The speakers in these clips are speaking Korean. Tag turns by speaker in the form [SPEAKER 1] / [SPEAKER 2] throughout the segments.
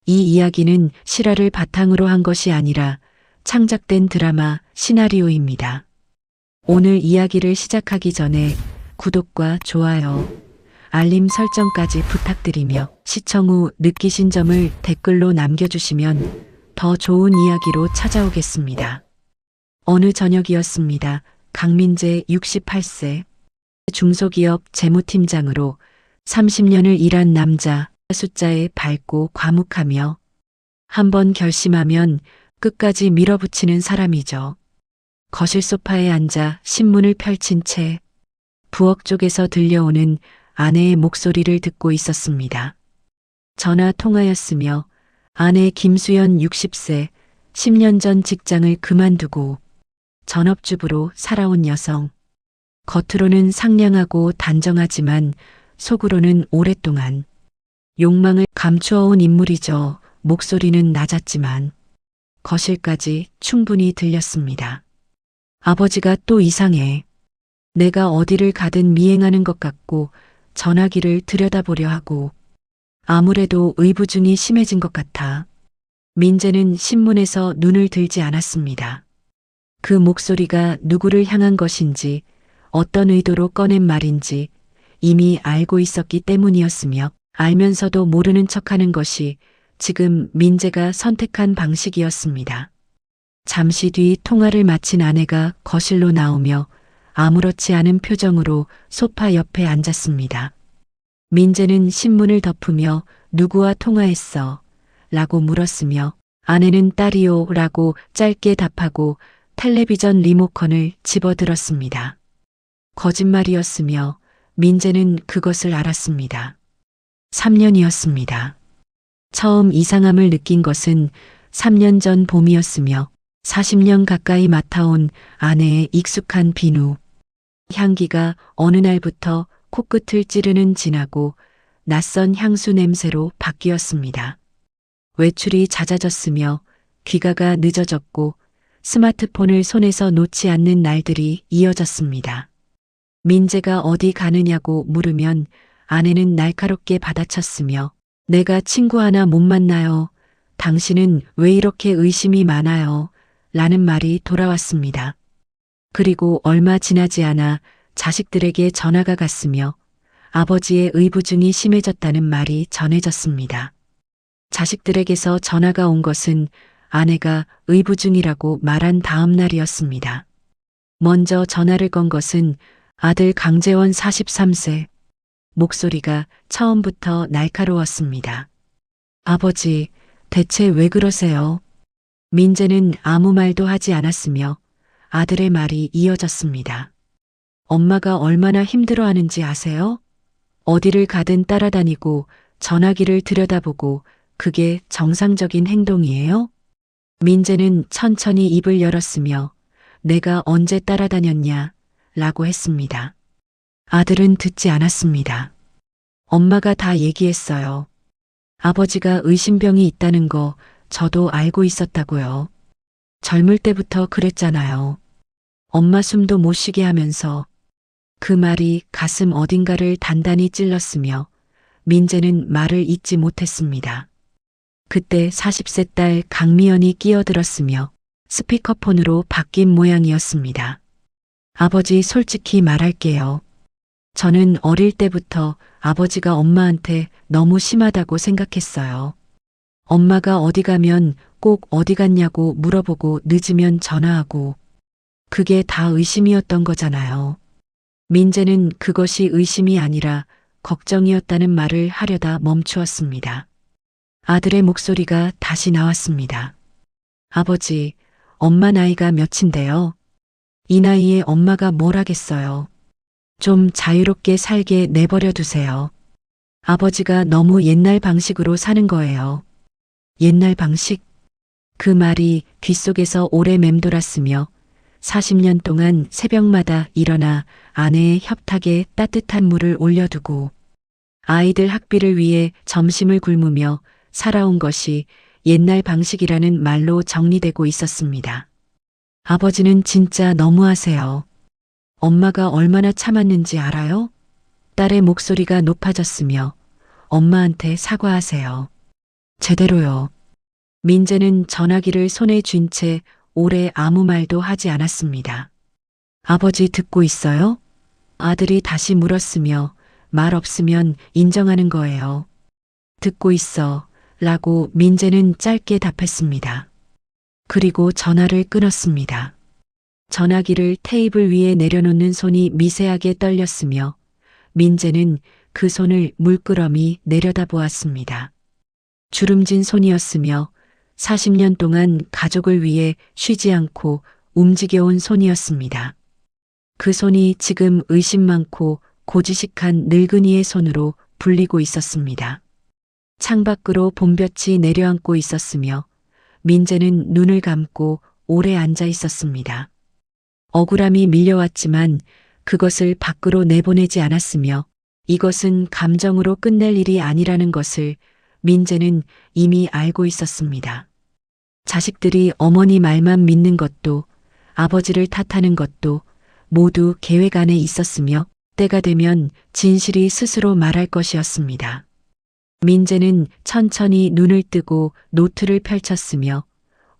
[SPEAKER 1] 이 이야기는 실화를 바탕으로 한 것이 아니라 창작된 드라마 시나리오입니다. 오늘 이야기를 시작하기 전에 구독과 좋아요, 알림 설정까지 부탁드리며 시청 후 느끼신 점을 댓글로 남겨주시면 더 좋은 이야기로 찾아오겠습니다. 어느 저녁이었습니다. 강민재 68세, 중소기업 재무팀장으로 30년을 일한 남자, 숫자에 밝고 과묵하며 한번 결심하면 끝까지 밀어붙이는 사람이죠. 거실 소파에 앉아 신문을 펼친 채 부엌 쪽에서 들려오는 아내의 목소리를 듣고 있었습니다. 전화 통화였으며 아내 김수연 60세, 10년 전 직장을 그만두고 전업주부로 살아온 여성. 겉으로는 상냥하고 단정하지만 속으로는 오랫동안 욕망을 감추어온 인물이죠. 목소리는 낮았지만 거실까지 충분히 들렸습니다. 아버지가 또 이상해. 내가 어디를 가든 미행하는 것 같고 전화기를 들여다보려 하고 아무래도 의부중이 심해진 것 같아. 민재는 신문에서 눈을 들지 않았습니다. 그 목소리가 누구를 향한 것인지 어떤 의도로 꺼낸 말인지 이미 알고 있었기 때문이었으며 알면서도 모르는 척하는 것이 지금 민재가 선택한 방식이었습니다. 잠시 뒤 통화를 마친 아내가 거실로 나오며 아무렇지 않은 표정으로 소파 옆에 앉았습니다. 민재는 신문을 덮으며 누구와 통화했어? 라고 물었으며 아내는 딸이요 라고 짧게 답하고 텔레비전 리모컨을 집어들었습니다. 거짓말이었으며 민재는 그것을 알았습니다. 3년이었습니다. 처음 이상함을 느낀 것은 3년 전 봄이었으며 40년 가까이 맡아온 아내의 익숙한 비누. 향기가 어느 날부터 코끝을 찌르는 진하고 낯선 향수 냄새로 바뀌었습니다. 외출이 잦아졌으며 귀가가 늦어졌고 스마트폰을 손에서 놓지 않는 날들이 이어졌습니다. 민재가 어디 가느냐고 물으면 아내는 날카롭게 받아쳤으며 내가 친구 하나 못 만나요. 당신은 왜 이렇게 의심이 많아요? 라는 말이 돌아왔습니다. 그리고 얼마 지나지 않아 자식들에게 전화가 갔으며 아버지의 의부중이 심해졌다는 말이 전해졌습니다. 자식들에게서 전화가 온 것은 아내가 의부중이라고 말한 다음 날이었습니다. 먼저 전화를 건 것은 아들 강재원 43세. 목소리가 처음부터 날카로웠습니다. 아버지, 대체 왜 그러세요? 민재는 아무 말도 하지 않았으며 아들의 말이 이어졌습니다. 엄마가 얼마나 힘들어하는지 아세요? 어디를 가든 따라다니고 전화기를 들여다보고 그게 정상적인 행동이에요? 민재는 천천히 입을 열었으며 내가 언제 따라다녔냐? 라고 했습니다. 아들은 듣지 않았습니다. 엄마가 다 얘기했어요. 아버지가 의심병이 있다는 거 저도 알고 있었다고요. 젊을 때부터 그랬잖아요. 엄마 숨도 못 쉬게 하면서. 그 말이 가슴 어딘가를 단단히 찔렀으며 민재는 말을 잇지 못했습니다. 그때 40세 딸 강미연이 끼어들었으며 스피커폰으로 바뀐 모양이었습니다. 아버지 솔직히 말할게요. 저는 어릴 때부터 아버지가 엄마한테 너무 심하다고 생각했어요. 엄마가 어디 가면 꼭 어디 갔냐고 물어보고 늦으면 전화하고 그게 다 의심이었던 거잖아요. 민재는 그것이 의심이 아니라 걱정이었다는 말을 하려다 멈추었습니다. 아들의 목소리가 다시 나왔습니다. 아버지, 엄마 나이가 몇인데요? 이 나이에 엄마가 뭘 하겠어요. 좀 자유롭게 살게 내버려 두세요. 아버지가 너무 옛날 방식으로 사는 거예요. 옛날 방식? 그 말이 귓속에서 오래 맴돌았으며 40년 동안 새벽마다 일어나 아내의 협탁에 따뜻한 물을 올려두고 아이들 학비를 위해 점심을 굶으며 살아온 것이 옛날 방식이라는 말로 정리되고 있었습니다. 아버지는 진짜 너무하세요. 엄마가 얼마나 참았는지 알아요? 딸의 목소리가 높아졌으며 엄마한테 사과하세요. 제대로요. 민재는 전화기를 손에 쥔 채 오래 아무 말도 하지 않았습니다. 아버지 듣고 있어요? 아들이 다시 물었으며 말 없으면 인정하는 거예요. 듣고 있어. 라고 민재는 짧게 답했습니다. 그리고 전화를 끊었습니다. 전화기를 테이블 위에 내려놓는 손이 미세하게 떨렸으며 민재는 그 손을 물끄러미 내려다보았습니다. 주름진 손이었으며 40년 동안 가족을 위해 쉬지 않고 움직여온 손이었습니다. 그 손이 지금 의심 많고 고지식한 늙은이의 손으로 불리고 있었습니다. 창밖으로 봄볕이 내려앉고 있었으며 민재는 눈을 감고 오래 앉아 있었습니다. 억울함이 밀려왔지만 그것을 밖으로 내보내지 않았으며 이것은 감정으로 끝낼 일이 아니라는 것을 민재는 이미 알고 있었습니다. 자식들이 어머니 말만 믿는 것도 아버지를 탓하는 것도 모두 계획 안에 있었으며 때가 되면 진실이 스스로 말할 것이었습니다. 민재는 천천히 눈을 뜨고 노트를 펼쳤으며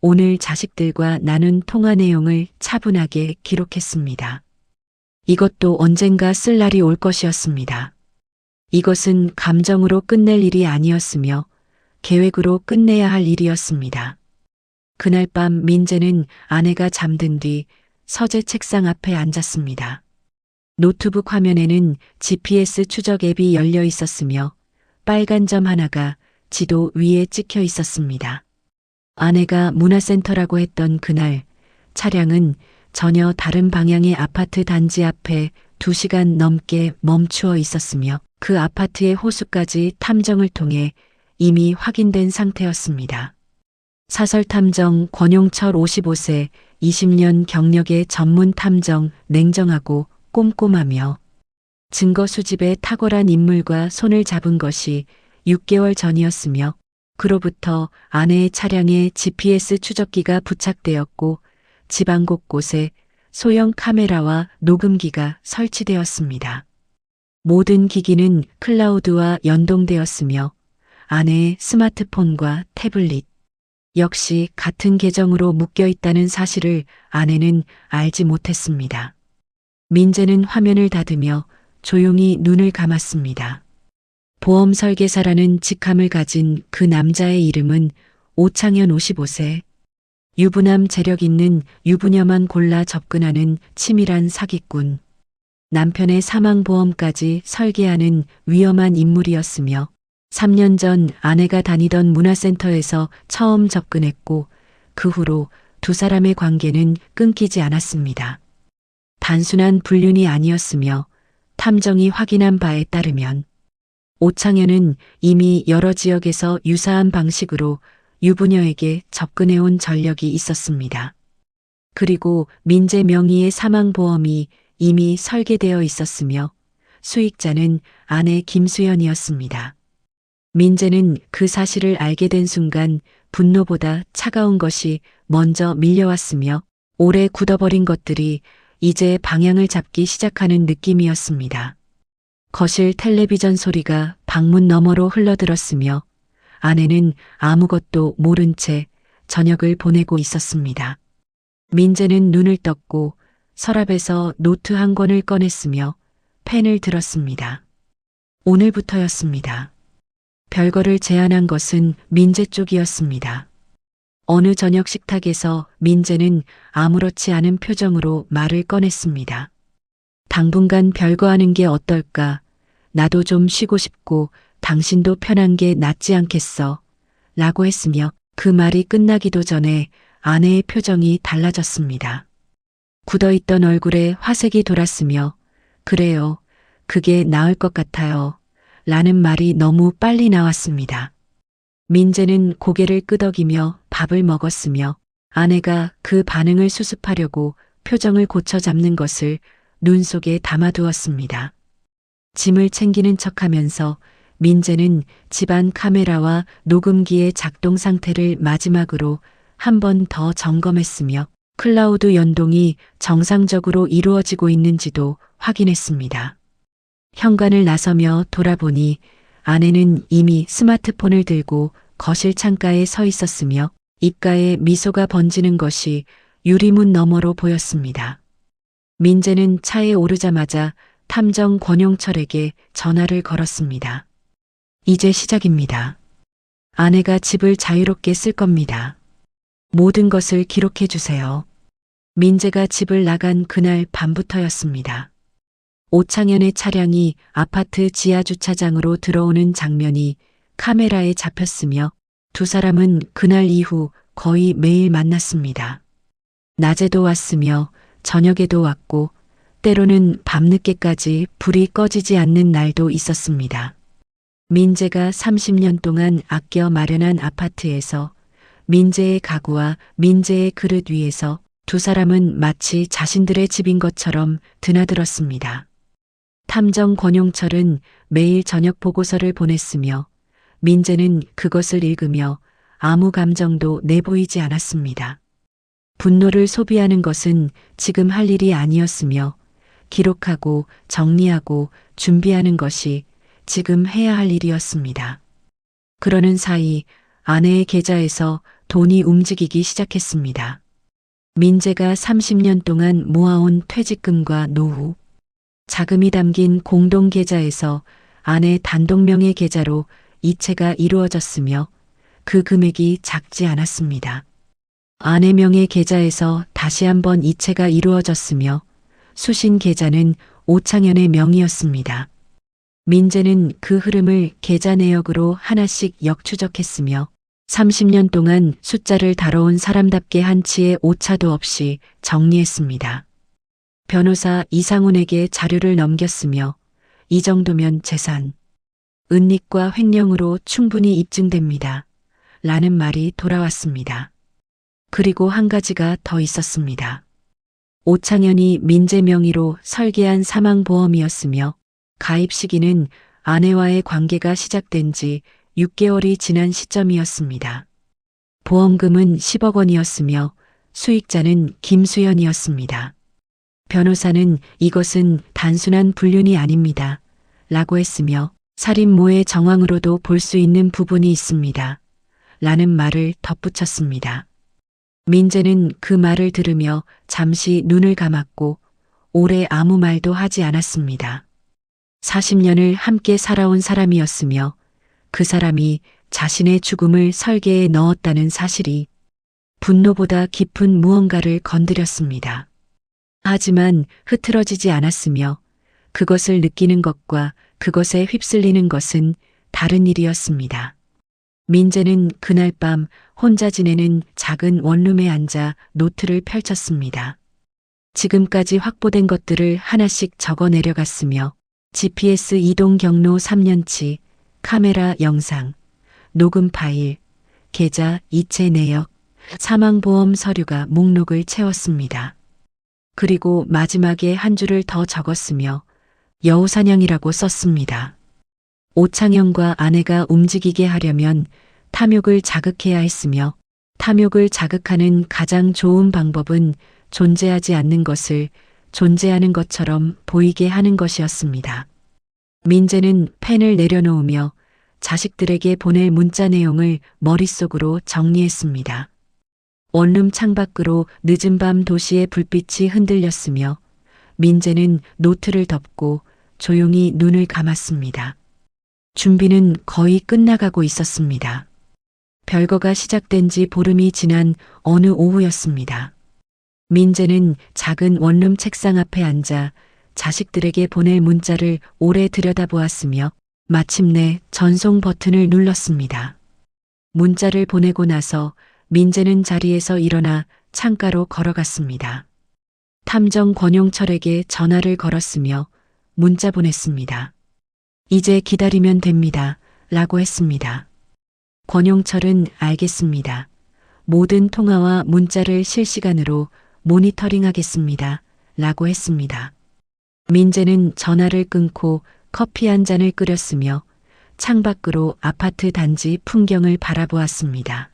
[SPEAKER 1] 오늘 자식들과 나눈 통화 내용을 차분하게 기록했습니다. 이것도 언젠가 쓸 날이 올 것이었습니다. 이것은 감정으로 끝낼 일이 아니었으며 계획으로 끝내야 할 일이었습니다. 그날 밤 민재는 아내가 잠든 뒤 서재 책상 앞에 앉았습니다. 노트북 화면에는 GPS 추적 앱이 열려 있었으며 빨간 점 하나가 지도 위에 찍혀 있었습니다. 아내가 문화센터라고 했던 그날 차량은 전혀 다른 방향의 아파트 단지 앞에 2시간 넘게 멈추어 있었으며 그 아파트의 호수까지 탐정을 통해 이미 확인된 상태였습니다. 사설탐정 권용철 55세 20년 경력의 전문 탐정 냉정하고 꼼꼼하며 증거 수집에 탁월한 인물과 손을 잡은 것이 6개월 전이었으며 그로부터 아내의 차량에 GPS 추적기가 부착되었고 집안 곳곳에 소형 카메라와 녹음기가 설치되었습니다. 모든 기기는 클라우드와 연동되었으며 아내의 스마트폰과 태블릿 역시 같은 계정으로 묶여 있다는 사실을 아내는 알지 못했습니다. 민재는 화면을 닫으며 조용히 눈을 감았습니다. 보험 설계사라는 직함을 가진 그 남자의 이름은 오창현 55세. 유부남 재력 있는 유부녀만 골라 접근하는 치밀한 사기꾼. 남편의 사망보험까지 설계하는 위험한 인물이었으며 3년 전 아내가 다니던 문화센터에서 처음 접근했고 그 후로 두 사람의 관계는 끊기지 않았습니다. 단순한 불륜이 아니었으며 탐정이 확인한 바에 따르면 오창현은 이미 여러 지역에서 유사한 방식으로 유부녀에게 접근해온 전력이 있었습니다. 그리고 민재 명의의 사망보험이 이미 설계되어 있었으며 수익자는 아내 김수연이었습니다. 민재는 그 사실을 알게 된 순간 분노보다 차가운 것이 먼저 밀려왔으며 오래 굳어버린 것들이 이제 방향을 잡기 시작하는 느낌이었습니다. 거실 텔레비전 소리가 방문 너머로 흘러들었으며 아내는 아무것도 모른 채 저녁을 보내고 있었습니다. 민재는 눈을 떴고 서랍에서 노트 한 권을 꺼냈으며 펜을 들었습니다. 오늘부터였습니다. 별거를 제안한 것은 민재 쪽이었습니다. 어느 저녁 식탁에서 민재는 아무렇지 않은 표정으로 말을 꺼냈습니다. 당분간 별거하는 게 어떨까? 나도 좀 쉬고 싶고 당신도 편한 게 낫지 않겠어? 라고 했으며 그 말이 끝나기도 전에 아내의 표정이 달라졌습니다. 굳어있던 얼굴에 화색이 돌았으며 그래요. 그게 나을 것 같아요. 라는 말이 너무 빨리 나왔습니다. 민재는 고개를 끄덕이며 밥을 먹었으며 아내가 그 반응을 수습하려고 표정을 고쳐 잡는 것을 눈 속에 담아두었습니다. 짐을 챙기는 척하면서 민재는 집안 카메라와 녹음기의 작동 상태를 마지막으로 한 번 더 점검했으며 클라우드 연동이 정상적으로 이루어지고 있는지도 확인했습니다. 현관을 나서며 돌아보니 아내는 이미 스마트폰을 들고 거실 창가에 서 있었으며 입가에 미소가 번지는 것이 유리문 너머로 보였습니다. 민재는 차에 오르자마자 탐정 권용철에게 전화를 걸었습니다. 이제 시작입니다. 아내가 집을 자유롭게 쓸 겁니다. 모든 것을 기록해 주세요. 민재가 집을 나간 그날 밤부터였습니다. 오창현의 차량이 아파트 지하 주차장으로 들어오는 장면이 카메라에 잡혔으며 두 사람은 그날 이후 거의 매일 만났습니다. 낮에도 왔으며 저녁에도 왔고 때로는 밤늦게까지 불이 꺼지지 않는 날도 있었습니다. 민재가 30년 동안 아껴 마련한 아파트에서 민재의 가구와 민재의 그릇 위에서 두 사람은 마치 자신들의 집인 것처럼 드나들었습니다. 탐정 권용철은 매일 저녁 보고서를 보냈으며 민재는 그것을 읽으며 아무 감정도 내보이지 않았습니다. 분노를 소비하는 것은 지금 할 일이 아니었으며 기록하고 정리하고 준비하는 것이 지금 해야 할 일이었습니다. 그러는 사이 아내의 계좌에서 돈이 움직이기 시작했습니다. 민재가 30년 동안 모아온 퇴직금과 노후, 자금이 담긴 공동 계좌에서 아내 단독명의 계좌로 이체가 이루어졌으며 그 금액이 작지 않았습니다. 아내 명의 계좌에서 다시 한번 이체가 이루어졌으며 수신 계좌는 오창현의 명의였습니다. 민재는 그 흐름을 계좌 내역으로 하나씩 역추적했으며 30년 동안 숫자를 다뤄온 사람답게 한치의 오차도 없이 정리했습니다. 변호사 이상훈에게 자료를 넘겼으며 이 정도면 재산, 은닉과 횡령으로 충분히 입증됩니다. 라는 말이 돌아왔습니다. 그리고 한 가지가 더 있었습니다. 오창현이 민재 명의로 설계한 사망보험이었으며 가입 시기는 아내와의 관계가 시작된 지 6개월이 지난 시점이었습니다. 보험금은 10억 원이었으며 수익자는 김수연이었습니다. 변호사는 이것은 단순한 불륜이 아닙니다. 라고 했으며 살인모의 정황으로도 볼 수 있는 부분이 있습니다. 라는 말을 덧붙였습니다. 민재는 그 말을 들으며 잠시 눈을 감았고 오래 아무 말도 하지 않았습니다. 40년을 함께 살아온 사람이었으며 그 사람이 자신의 죽음을 설계에 넣었다는 사실이 분노보다 깊은 무언가를 건드렸습니다. 하지만 흐트러지지 않았으며 그것을 느끼는 것과 그것에 휩쓸리는 것은 다른 일이었습니다. 민재는 그날 밤 혼자 지내는 작은 원룸에 앉아 노트를 펼쳤습니다. 지금까지 확보된 것들을 하나씩 적어 내려갔으며 GPS 이동 경로 3년치, 카메라 영상, 녹음 파일, 계좌 이체 내역, 사망보험 서류가 목록을 채웠습니다. 그리고 마지막에 한 줄을 더 적었으며 여우사냥이라고 썼습니다. 오창현과 아내가 움직이게 하려면 탐욕을 자극해야 했으며 탐욕을 자극하는 가장 좋은 방법은 존재하지 않는 것을 존재하는 것처럼 보이게 하는 것이었습니다. 민재는 펜을 내려놓으며 자식들에게 보낼 문자 내용을 머릿속으로 정리했습니다. 원룸 창밖으로 늦은 밤 도시의 불빛이 흔들렸으며 민재는 노트를 덮고 조용히 눈을 감았습니다. 준비는 거의 끝나가고 있었습니다. 별거가 시작된 지 보름이 지난 어느 오후였습니다. 민재는 작은 원룸 책상 앞에 앉아 자식들에게 보낼 문자를 오래 들여다보았으며 마침내 전송 버튼을 눌렀습니다. 문자를 보내고 나서 민재는 자리에서 일어나 창가로 걸어갔습니다. 탐정 권용철에게 전화를 걸었으며 문자 보냈습니다. 이제 기다리면 됩니다. 라고 했습니다. 권용철은 알겠습니다. 모든 통화와 문자를 실시간으로 모니터링하겠습니다. 라고 했습니다. 민재는 전화를 끊고 커피 한 잔을 끓였으며 창밖으로 아파트 단지 풍경을 바라보았습니다.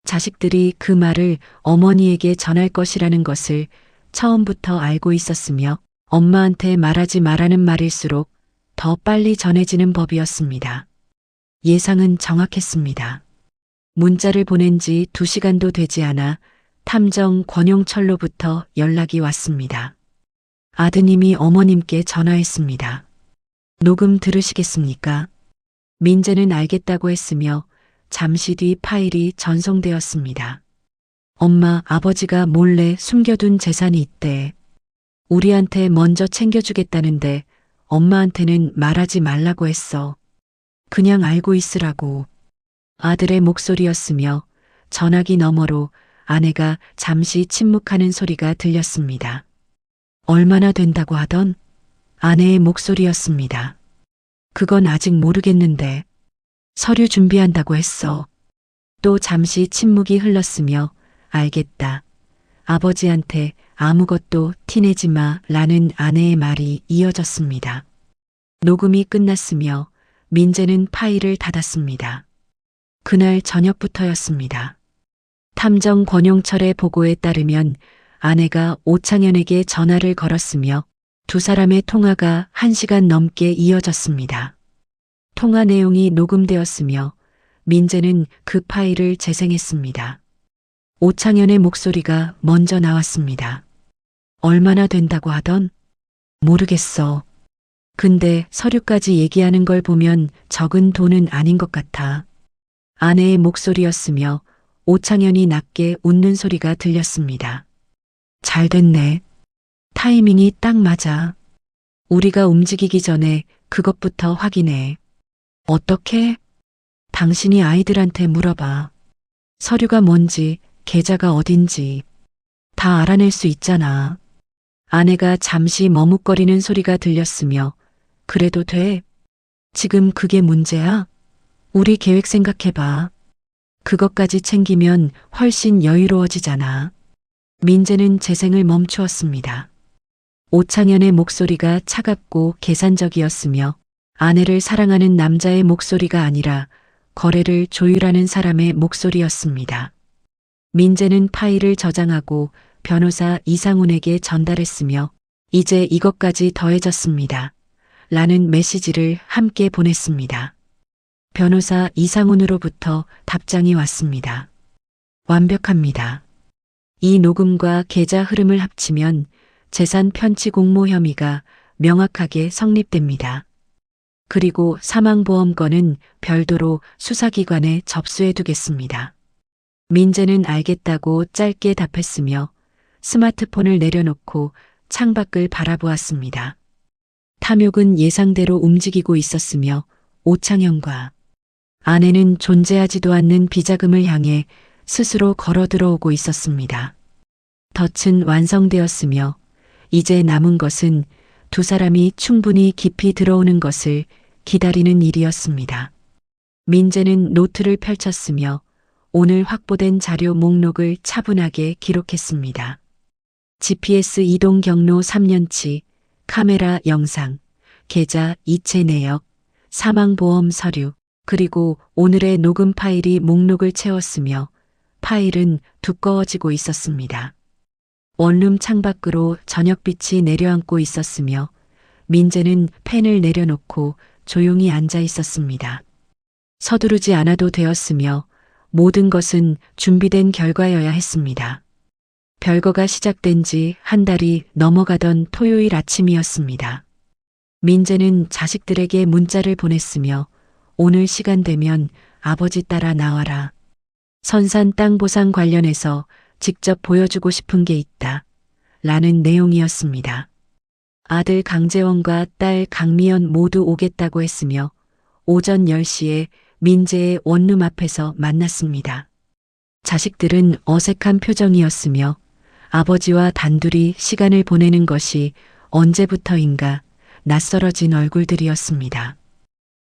[SPEAKER 1] 자식들이 그 말을 어머니에게 전할 것이라는 것을 처음부터 알고 있었으며 엄마한테 말하지 말라는 말일수록 더 빨리 전해지는 법이었습니다. 예상은 정확했습니다. 문자를 보낸 지 2시간도 되지 않아 탐정 권용철로부터 연락이 왔습니다. 아드님이 어머님께 전화했습니다. 녹음 들으시겠습니까? 민재는 알겠다고 했으며 잠시 뒤 파일이 전송되었습니다. 엄마, 아버지가 몰래 숨겨둔 재산이 있대. 우리한테 먼저 챙겨주겠다는데 엄마한테는 말하지 말라고 했어. 그냥 알고 있으라고. 아들의 목소리였으며 전화기 너머로 아내가 잠시 침묵하는 소리가 들렸습니다. 얼마나 된다고 하던 아내의 목소리였습니다. 그건 아직 모르겠는데 서류 준비한다고 했어. 또 잠시 침묵이 흘렀으며 알겠다. 아버지한테 아무것도 티내지 마 라는 아내의 말이 이어졌습니다. 녹음이 끝났으며 민재는 파일을 닫았습니다. 그날 저녁부터였습니다. 탐정 권용철의 보고에 따르면 아내가 오창현에게 전화를 걸었으며 두 사람의 통화가 1시간 넘게 이어졌습니다. 통화 내용이 녹음되었으며 민재는 그 파일을 재생했습니다. 오창현의 목소리가 먼저 나왔습니다. 얼마나 된다고 하던? 모르겠어. 근데 서류까지 얘기하는 걸 보면 적은 돈은 아닌 것 같아. 아내의 목소리였으며 오창현이 낮게 웃는 소리가 들렸습니다. 잘 됐네. 타이밍이 딱 맞아. 우리가 움직이기 전에 그것부터 확인해. 어떻게? 당신이 아이들한테 물어봐. 서류가 뭔지, 계좌가 어딘지 다 알아낼 수 있잖아. 아내가 잠시 머뭇거리는 소리가 들렸으며 그래도 돼? 지금 그게 문제야? 우리 계획 생각해봐. 그것까지 챙기면 훨씬 여유로워지잖아. 민재는 재생을 멈추었습니다. 오창현의 목소리가 차갑고 계산적이었으며 아내를 사랑하는 남자의 목소리가 아니라 거래를 조율하는 사람의 목소리였습니다. 민재는 파일을 저장하고 변호사 이상훈에게 전달했으며 이제 이것까지 더해졌습니다. 라는 메시지를 함께 보냈습니다. 변호사 이상훈으로부터 답장이 왔습니다. 완벽합니다. 이 녹음과 계좌 흐름을 합치면 재산 편취 공모 혐의가 명확하게 성립됩니다. 그리고 사망보험건은 별도로 수사기관에 접수해 두겠습니다. 민재는 알겠다고 짧게 답했으며 스마트폰을 내려놓고 창밖을 바라보았습니다. 탐욕은 예상대로 움직이고 있었으며 오창현과 아내는 존재하지도 않는 비자금을 향해 스스로 걸어 들어오고 있었습니다. 덫은 완성되었으며 이제 남은 것은 두 사람이 충분히 깊이 들어오는 것을 기다리는 일이었습니다. 민재는 노트를 펼쳤으며 오늘 확보된 자료 목록을 차분하게 기록했습니다. GPS 이동 경로 3년치, 카메라 영상, 계좌 이체 내역, 사망보험 서류, 그리고 오늘의 녹음 파일이 목록을 채웠으며 파일은 두꺼워지고 있었습니다. 원룸 창밖으로 저녁빛이 내려앉고 있었으며 민재는 펜을 내려놓고 조용히 앉아 있었습니다. 서두르지 않아도 되었으며 모든 것은 준비된 결과여야 했습니다. 별거가 시작된 지 한 달이 넘어가던 토요일 아침이었습니다. 민재는 자식들에게 문자를 보냈으며 오늘 시간 되면 아버지 따라 나와라. 선산 땅 보상 관련해서 직접 보여주고 싶은 게 있다. 라는 내용이었습니다. 아들 강재원과 딸 강미연 모두 오겠다고 했으며 오전 10시에 민재의 원룸 앞에서 만났습니다. 자식들은 어색한 표정이었으며 아버지와 단둘이 시간을 보내는 것이 언제부터인가 낯설어진 얼굴들이었습니다.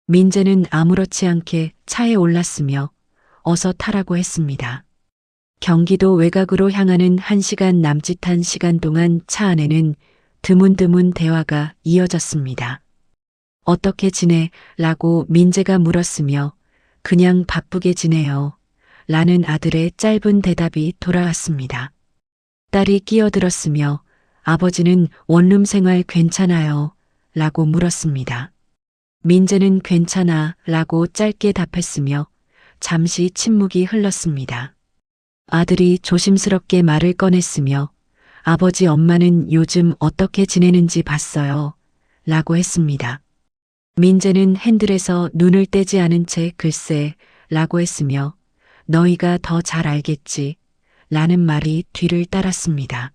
[SPEAKER 1] 민재는 아무렇지 않게 차에 올랐으며 어서 타라고 했습니다. 경기도 외곽으로 향하는 1시간 남짓한 시간 동안 차 안에는 드문드문 대화가 이어졌습니다. 어떻게 지내? 라고 민재가 물었으며 그냥 바쁘게 지내요. 라는 아들의 짧은 대답이 돌아왔습니다. 딸이 끼어들었으며 아버지는 원룸 생활 괜찮아요. 라고 물었습니다. 민재는 괜찮아 라고 짧게 답했으며 잠시 침묵이 흘렀습니다. 아들이 조심스럽게 말을 꺼냈으며 아버지 엄마는 요즘 어떻게 지내는지 봤어요. 라고 했습니다. 민재는 핸들에서 눈을 떼지 않은 채 글쎄 라고 했으며 너희가 더 잘 알겠지 라는 말이 뒤를 따랐습니다.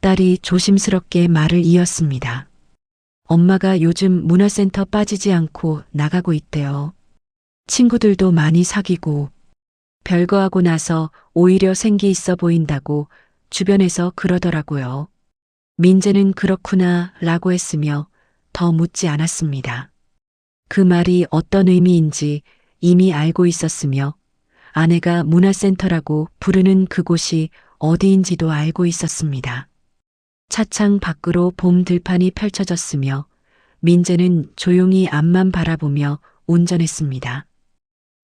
[SPEAKER 1] 딸이 조심스럽게 말을 이었습니다. 엄마가 요즘 문화센터 빠지지 않고 나가고 있대요. 친구들도 많이 사귀고 별거 하고 나서 오히려 생기 있어 보인다고 주변에서 그러더라고요. 민재는 그렇구나 라고 했으며 더 묻지 않았습니다. 그 말이 어떤 의미인지 이미 알고 있었으며 아내가 문화센터라고 부르는 그곳이 어디인지도 알고 있었습니다. 차창 밖으로 봄 들판이 펼쳐졌으며 민재는 조용히 앞만 바라보며 운전했습니다.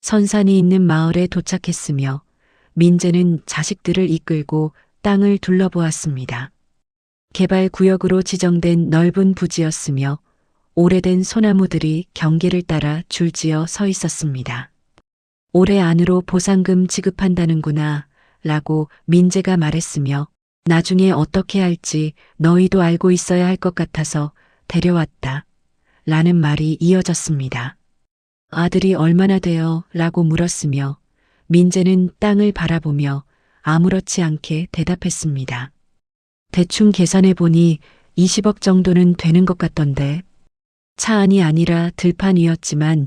[SPEAKER 1] 선산이 있는 마을에 도착했으며 민재는 자식들을 이끌고 땅을 둘러보았습니다. 개발 구역으로 지정된 넓은 부지였으며 오래된 소나무들이 경계를 따라 줄지어 서 있었습니다. 올해 안으로 보상금 지급한다는구나 라고 민재가 말했으며 나중에 어떻게 할지 너희도 알고 있어야 할 것 같아서 데려왔다 라는 말이 이어졌습니다. 아들이 얼마나 돼요? 라고 물었으며 민재는 땅을 바라보며 아무렇지 않게 대답했습니다. 대충 계산해 보니 20억 정도는 되는 것 같던데. 차 안이 아니라 들판 위였지만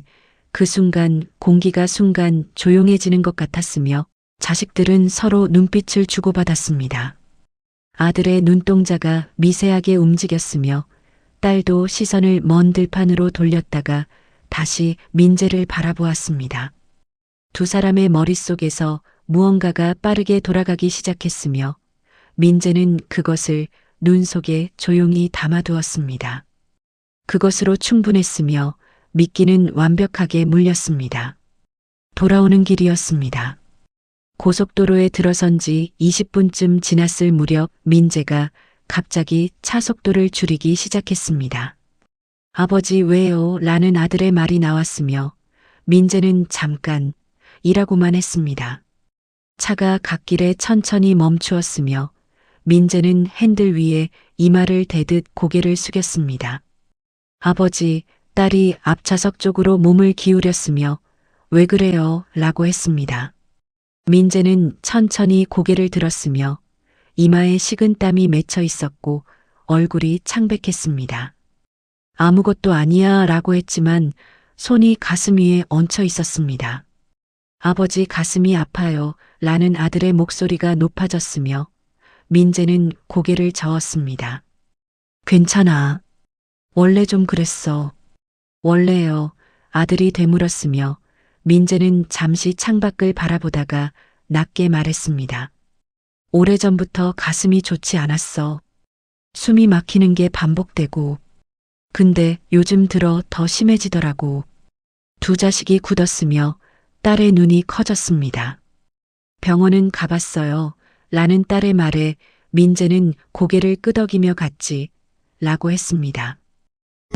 [SPEAKER 1] 그 순간 공기가 순간 조용해지는 것 같았으며 자식들은 서로 눈빛을 주고받았습니다. 아들의 눈동자가 미세하게 움직였으며 딸도 시선을 먼 들판으로 돌렸다가 다시 민재를 바라보았습니다. 두 사람의 머릿속에서 무언가가 빠르게 돌아가기 시작했으며 민재는 그것을 눈 속에 조용히 담아두었습니다. 그것으로 충분했으며 미끼는 완벽하게 물렸습니다. 돌아오는 길이었습니다. 고속도로에 들어선 지 20분쯤 지났을 무렵 민재가 갑자기 차 속도를 줄이기 시작했습니다. 아버지 왜요? 라는 아들의 말이 나왔으며 민재는 잠깐 이라고만 했습니다. 차가 갓길에 천천히 멈추었으며 민재는 핸들 위에 이마를 대듯 고개를 숙였습니다. 아버지, 딸이 앞차석 쪽으로 몸을 기울였으며 왜 그래요? 라고 했습니다. 민재는 천천히 고개를 들었으며 이마에 식은땀이 맺혀 있었고 얼굴이 창백했습니다. 아무것도 아니야 라고 했지만 손이 가슴 위에 얹혀 있었습니다. 아버지 가슴이 아파요 라는 아들의 목소리가 높아졌으며 민재는 고개를 저었습니다. 괜찮아. 원래 좀 그랬어. 원래요. 아들이 되물었으며 민재는 잠시 창밖을 바라보다가 낮게 말했습니다. 오래전부터 가슴이 좋지 않았어. 숨이 막히는 게 반복되고. 근데 요즘 들어 더 심해지더라고. 두 자식이 굳었으며 딸의 눈이 커졌습니다. 병원은 가봤어요. 라는 딸의 말에 민재는 고개를 끄덕이며 갔지. 라고 했습니다.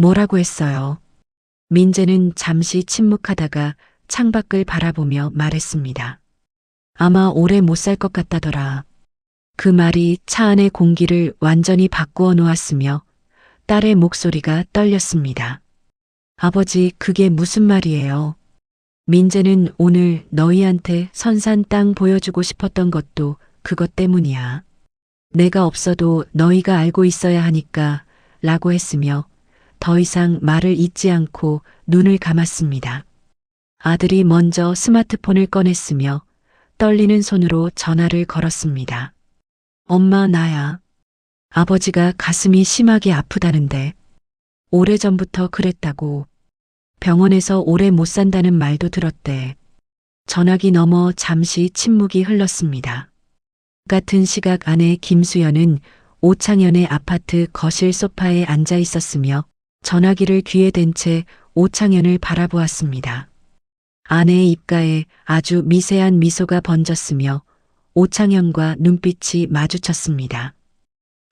[SPEAKER 1] 뭐라고 했어요? 민재는 잠시 침묵하다가 창밖을 바라보며 말했습니다. 아마 오래 못 살 것 같다더라. 그 말이 차 안의 공기를 완전히 바꾸어 놓았으며 딸의 목소리가 떨렸습니다. 아버지, 그게 무슨 말이에요? 민재는 오늘 너희한테 선산 땅 보여주고 싶었던 것도 그것 때문이야. 내가 없어도 너희가 알고 있어야 하니까 라고 했으며 더 이상 말을 잇지 않고 눈을 감았습니다. 아들이 먼저 스마트폰을 꺼냈으며 떨리는 손으로 전화를 걸었습니다. 엄마, 나야. 아버지가 가슴이 심하게 아프다는데. 오래전부터 그랬다고. 병원에서 오래 못 산다는 말도 들었대. 전화기 너머 잠시 침묵이 흘렀습니다. 같은 시각 안에 김수연은 오창현의 아파트 거실 소파에 앉아 있었으며 전화기를 귀에 댄 채 오창현을 바라보았습니다. 아내의 입가에 아주 미세한 미소가 번졌으며 오창현과 눈빛이 마주쳤습니다.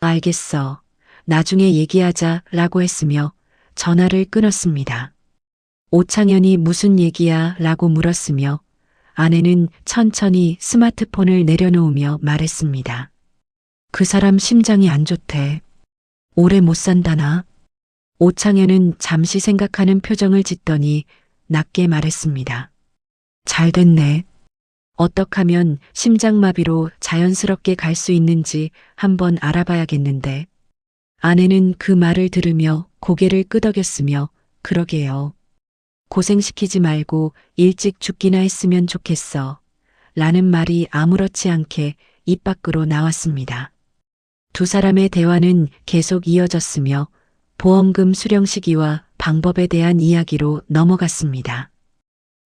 [SPEAKER 1] 알겠어. 나중에 얘기하자 라고 했으며 전화를 끊었습니다. 오창현이 무슨 얘기야 라고 물었으며 아내는 천천히 스마트폰을 내려놓으며 말했습니다. 그 사람 심장이 안 좋대. 오래 못 산다나? 오창현은 잠시 생각하는 표정을 짓더니 낮게 말했습니다. 잘 됐네. 어떻게 하면 심장마비로 자연스럽게 갈 수 있는지 한번 알아봐야겠는데. 아내는 그 말을 들으며 고개를 끄덕였으며 그러게요. 고생시키지 말고 일찍 죽기나 했으면 좋겠어. 라는 말이 아무렇지 않게 입 밖으로 나왔습니다. 두 사람의 대화는 계속 이어졌으며 보험금 수령 시기와 방법에 대한 이야기로 넘어갔습니다.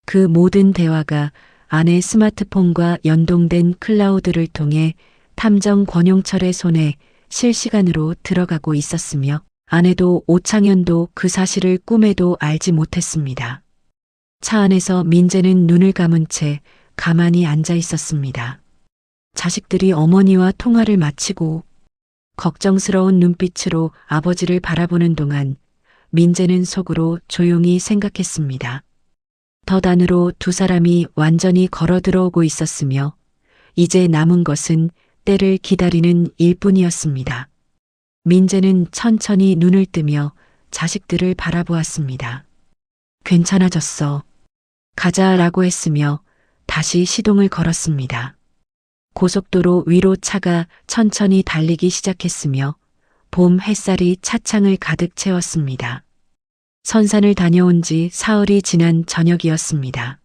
[SPEAKER 1] 그 모든 대화가 아내 스마트폰과 연동된 클라우드를 통해 탐정 권용철의 손에 실시간으로 들어가고 있었으며 아내도 오창현도 그 사실을 꿈에도 알지 못했습니다. 차 안에서 민재는 눈을 감은 채 가만히 앉아 있었습니다. 자식들이 어머니와 통화를 마치고 걱정스러운 눈빛으로 아버지를 바라보는 동안 민재는 속으로 조용히 생각했습니다. 덧 안으로 두 사람이 완전히 걸어 들어오고 있었으며 이제 남은 것은 때를 기다리는 일뿐이었습니다. 민재는 천천히 눈을 뜨며 자식들을 바라보았습니다. 괜찮아졌어. 가자라고 했으며 다시 시동을 걸었습니다. 고속도로 위로 차가 천천히 달리기 시작했으며 봄 햇살이 차창을 가득 채웠습니다. 선산을 다녀온 지 사흘이 지난 저녁이었습니다.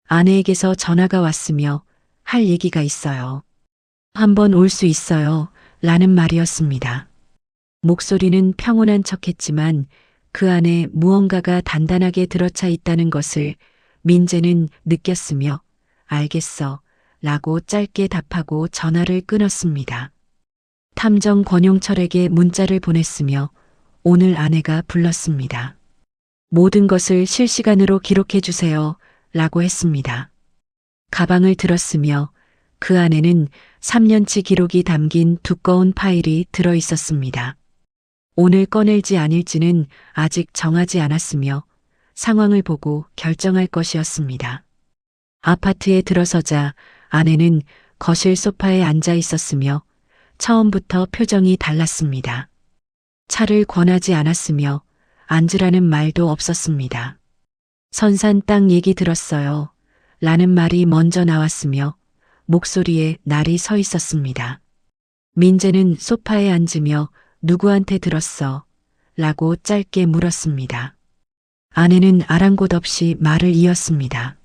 [SPEAKER 1] 아내에게서 전화가 왔으며 할 얘기가 있어요. 한번 올 수 있어요. 라는 말이었습니다. 목소리는 평온한 척했지만 그 안에 무언가가 단단하게 들어차 있다는 것을 민재는 느꼈으며 알겠어. 라고 짧게 답하고 전화를 끊었습니다. 탐정 권용철에게 문자를 보냈으며 오늘 아내가 불렀습니다. 모든 것을 실시간으로 기록해 주세요. 라고 했습니다. 가방을 들었으며 그 안에는 3년치 기록이 담긴 두꺼운 파일이 들어 있었습니다. 오늘 꺼낼지 아닐지는 아직 정하지 않았으며 상황을 보고 결정할 것이었습니다. 아파트에 들어서자 아내는 거실 소파에 앉아 있었으며 처음부터 표정이 달랐습니다. 차를 권하지 않았으며 앉으라는 말도 없었습니다. 선산 땅 얘기 들었어요. 라는 말이 먼저 나왔으며 목소리에 날이 서 있었습니다. 민재는 소파에 앉으며 누구한테 들었어? 라고 짧게 물었습니다. 아내는 아랑곳 없이 말을 이었습니다.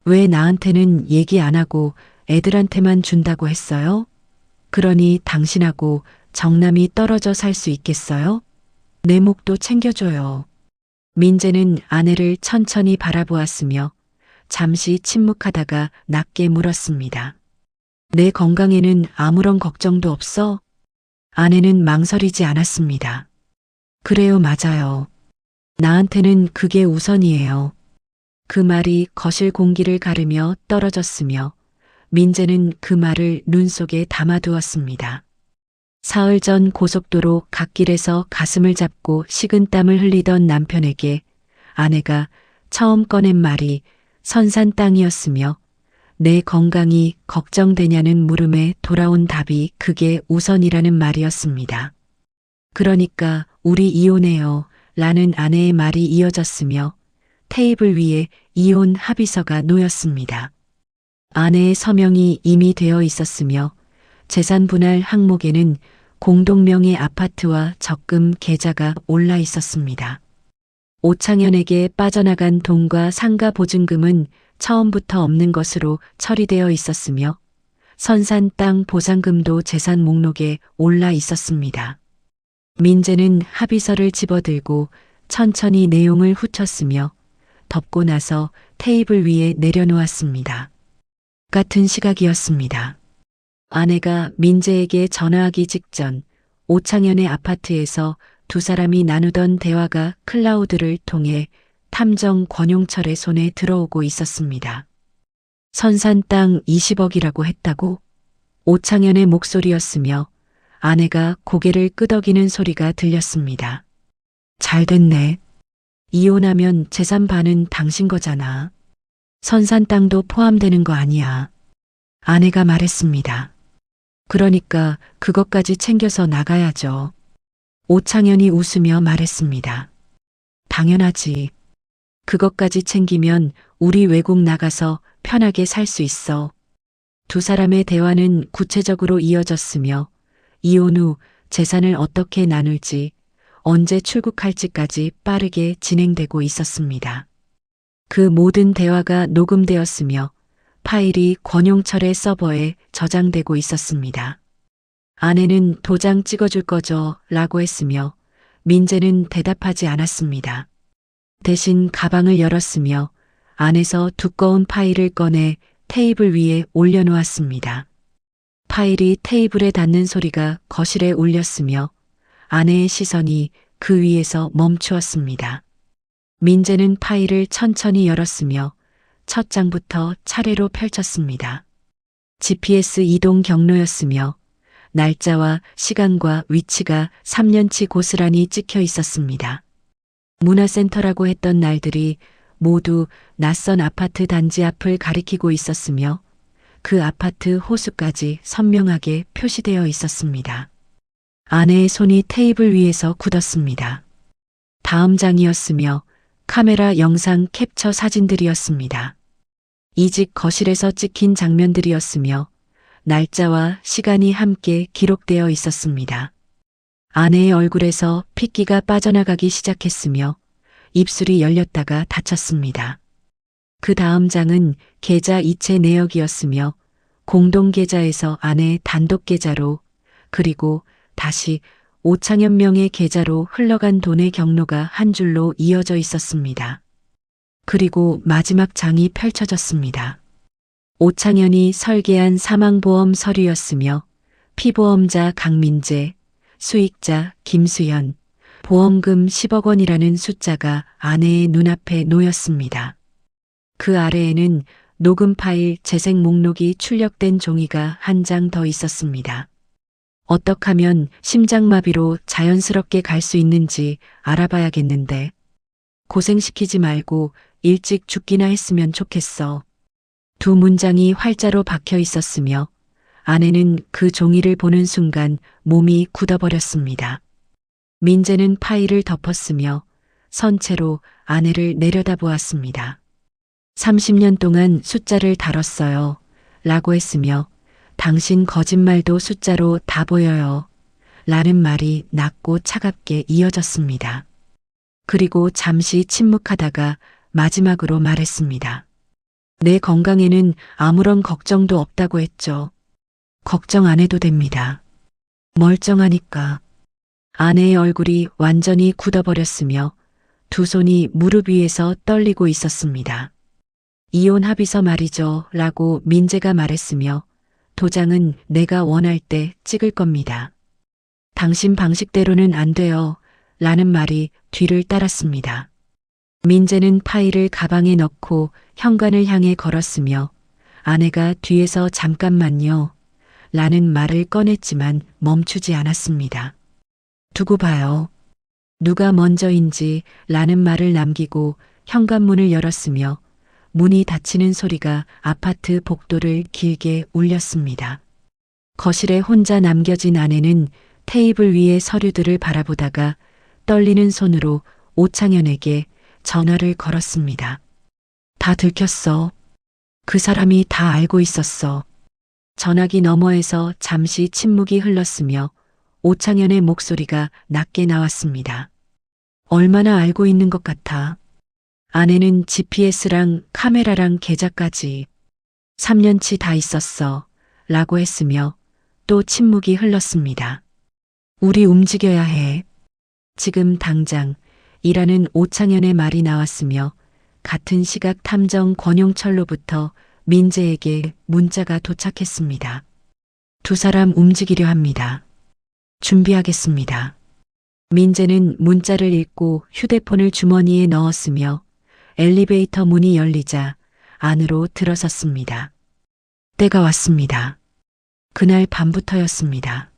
[SPEAKER 1] 왜 나한테는 얘기 안 하고 애들한테만 준다고 했어요? 그러니 당신하고 정남이 떨어져 살 수 있겠어요? 내 목도 챙겨줘요. 민재는 아내를 천천히 바라보았으며 잠시 침묵하다가 낮게 물었습니다. 내 건강에는 아무런 걱정도 없어? 아내는 망설이지 않았습니다. 그래요, 맞아요. 나한테는 그게 우선이에요. 그 말이 거실 공기를 가르며 떨어졌으며 민재는 그 말을 눈 속에 담아두었습니다. 사흘 전 고속도로 갓길에서 가슴을 잡고 식은땀을 흘리던 남편에게 아내가 처음 꺼낸 말이 선산 땅이었으며 내 건강이 걱정되냐는 물음에 돌아온 답이 그게 우선이라는 말이었습니다. 그러니까 우리 이혼해요. 라는 아내의 말이 이어졌으며 테이블 위에 이혼 합의서가 놓였습니다. 아내의 서명이 이미 되어 있었으며 재산 분할 항목에는 공동명의 아파트와 적금 계좌가 올라 있었습니다. 오창현에게 빠져나간 돈과 상가 보증금은 처음부터 없는 것으로 처리되어 있었으며 선산 땅 보상금도 재산 목록에 올라 있었습니다. 민재는 합의서를 집어들고 천천히 내용을 훑었으며 덮고 나서 테이블 위에 내려놓았습니다. 같은 시각이었습니다. 아내가 민재에게 전화하기 직전 오창현의 아파트에서 두 사람이 나누던 대화가 클라우드를 통해 탐정 권용철의 손에 들어오고 있었습니다. 선산 땅 20억이라고 했다고? 오창현의 목소리였으며 아내가 고개를 끄덕이는 소리가 들렸습니다. 잘 됐네. 이혼하면 재산 반은 당신 거잖아. 선산 땅도 포함되는 거 아니야. 아내가 말했습니다. 그러니까 그것까지 챙겨서 나가야죠. 오창현이 웃으며 말했습니다. 당연하지. 그것까지 챙기면 우리 외국 나가서 편하게 살 수 있어. 두 사람의 대화는 구체적으로 이어졌으며 이혼 후 재산을 어떻게 나눌지, 언제 출국할지까지 빠르게 진행되고 있었습니다. 그 모든 대화가 녹음되었으며 파일이 권용철의 서버에 저장되고 있었습니다. 아내는 도장 찍어줄 거죠? 라고 했으며 민재는 대답하지 않았습니다. 대신 가방을 열었으며 안에서 두꺼운 파일을 꺼내 테이블 위에 올려놓았습니다. 파일이 테이블에 닿는 소리가 거실에 울렸으며 아내의 시선이 그 위에서 멈추었습니다. 민재는 파일을 천천히 열었으며 첫 장부터 차례로 펼쳤습니다. GPS 이동 경로였으며 날짜와 시간과 위치가 3년치 고스란히 찍혀 있었습니다. 문화센터라고 했던 날들이 모두 낯선 아파트 단지 앞을 가리키고 있었으며 그 아파트 호수까지 선명하게 표시되어 있었습니다. 아내의 손이 테이블 위에서 굳었습니다. 다음 장이었으며 카메라 영상 캡처 사진들이었습니다. 이직 거실에서 찍힌 장면들이었으며 날짜와 시간이 함께 기록되어 있었습니다. 아내의 얼굴에서 핏기가 빠져나가기 시작했으며 입술이 열렸다가 닫혔습니다. 그 다음 장은 계좌 이체 내역이었으며 공동 계좌에서 아내의 단독 계좌로 그리고 다시 오창현 명의 계좌로 흘러간 돈의 경로가 한 줄로 이어져 있었습니다. 그리고 마지막 장이 펼쳐졌습니다. 오창현이 설계한 사망보험 서류였으며 피보험자 강민재, 수익자 김수현, 보험금 10억 원이라는 숫자가 아내의 눈앞에 놓였습니다. 그 아래에는 녹음 파일 재생 목록이 출력된 종이가 한 장 더 있었습니다. 어떻게 하면 심장마비로 자연스럽게 갈 수 있는지 알아봐야겠는데 고생시키지 말고 일찍 죽기나 했으면 좋겠어. 두 문장이 활자로 박혀 있었으며 아내는 그 종이를 보는 순간 몸이 굳어버렸습니다. 민재는 파일을 덮었으며 선체로 아내를 내려다보았습니다. 30년 동안 숫자를 다뤘어요. 라고 했으며 당신 거짓말도 숫자로 다 보여요. 라는 말이 낮고 차갑게 이어졌습니다. 그리고 잠시 침묵하다가 마지막으로 말했습니다. 내 건강에는 아무런 걱정도 없다고 했죠. 걱정 안 해도 됩니다. 멀쩡하니까. 아내의 얼굴이 완전히 굳어버렸으며 두 손이 무릎 위에서 떨리고 있었습니다. 이혼 합의서 말이죠. 라고 민재가 말했으며 도장은 내가 원할 때 찍을 겁니다. 당신 방식대로는 안 돼요. 라는 말이 뒤를 따랐습니다. 민재는 파일을 가방에 넣고 현관을 향해 걸었으며 아내가 뒤에서 잠깐만요. 라는 말을 꺼냈지만 멈추지 않았습니다. 두고 봐요. 누가 먼저인지 라는 말을 남기고 현관문을 열었으며 문이 닫히는 소리가 아파트 복도를 길게 울렸습니다. 거실에 혼자 남겨진 아내는 테이블 위의 서류들을 바라보다가 떨리는 손으로 오창현에게 전화를 걸었습니다. 다 들켰어. 그 사람이 다 알고 있었어. 전화기 너머에서 잠시 침묵이 흘렀으며 오창현의 목소리가 낮게 나왔습니다. 얼마나 알고 있는 것 같아. 아내는 GPS랑 카메라랑 계좌까지 3년치 다 있었어. 라고 했으며 또 침묵이 흘렀습니다. 우리 움직여야 해. 지금 당장 이라는 오창현의 말이 나왔으며 같은 시각 탐정 권용철로부터 민재에게 문자가 도착했습니다. 두 사람 움직이려 합니다. 준비하겠습니다. 민재는 문자를 읽고 휴대폰을 주머니에 넣었으며 엘리베이터 문이 열리자 안으로 들어섰습니다. 때가 왔습니다. 그날 밤부터였습니다.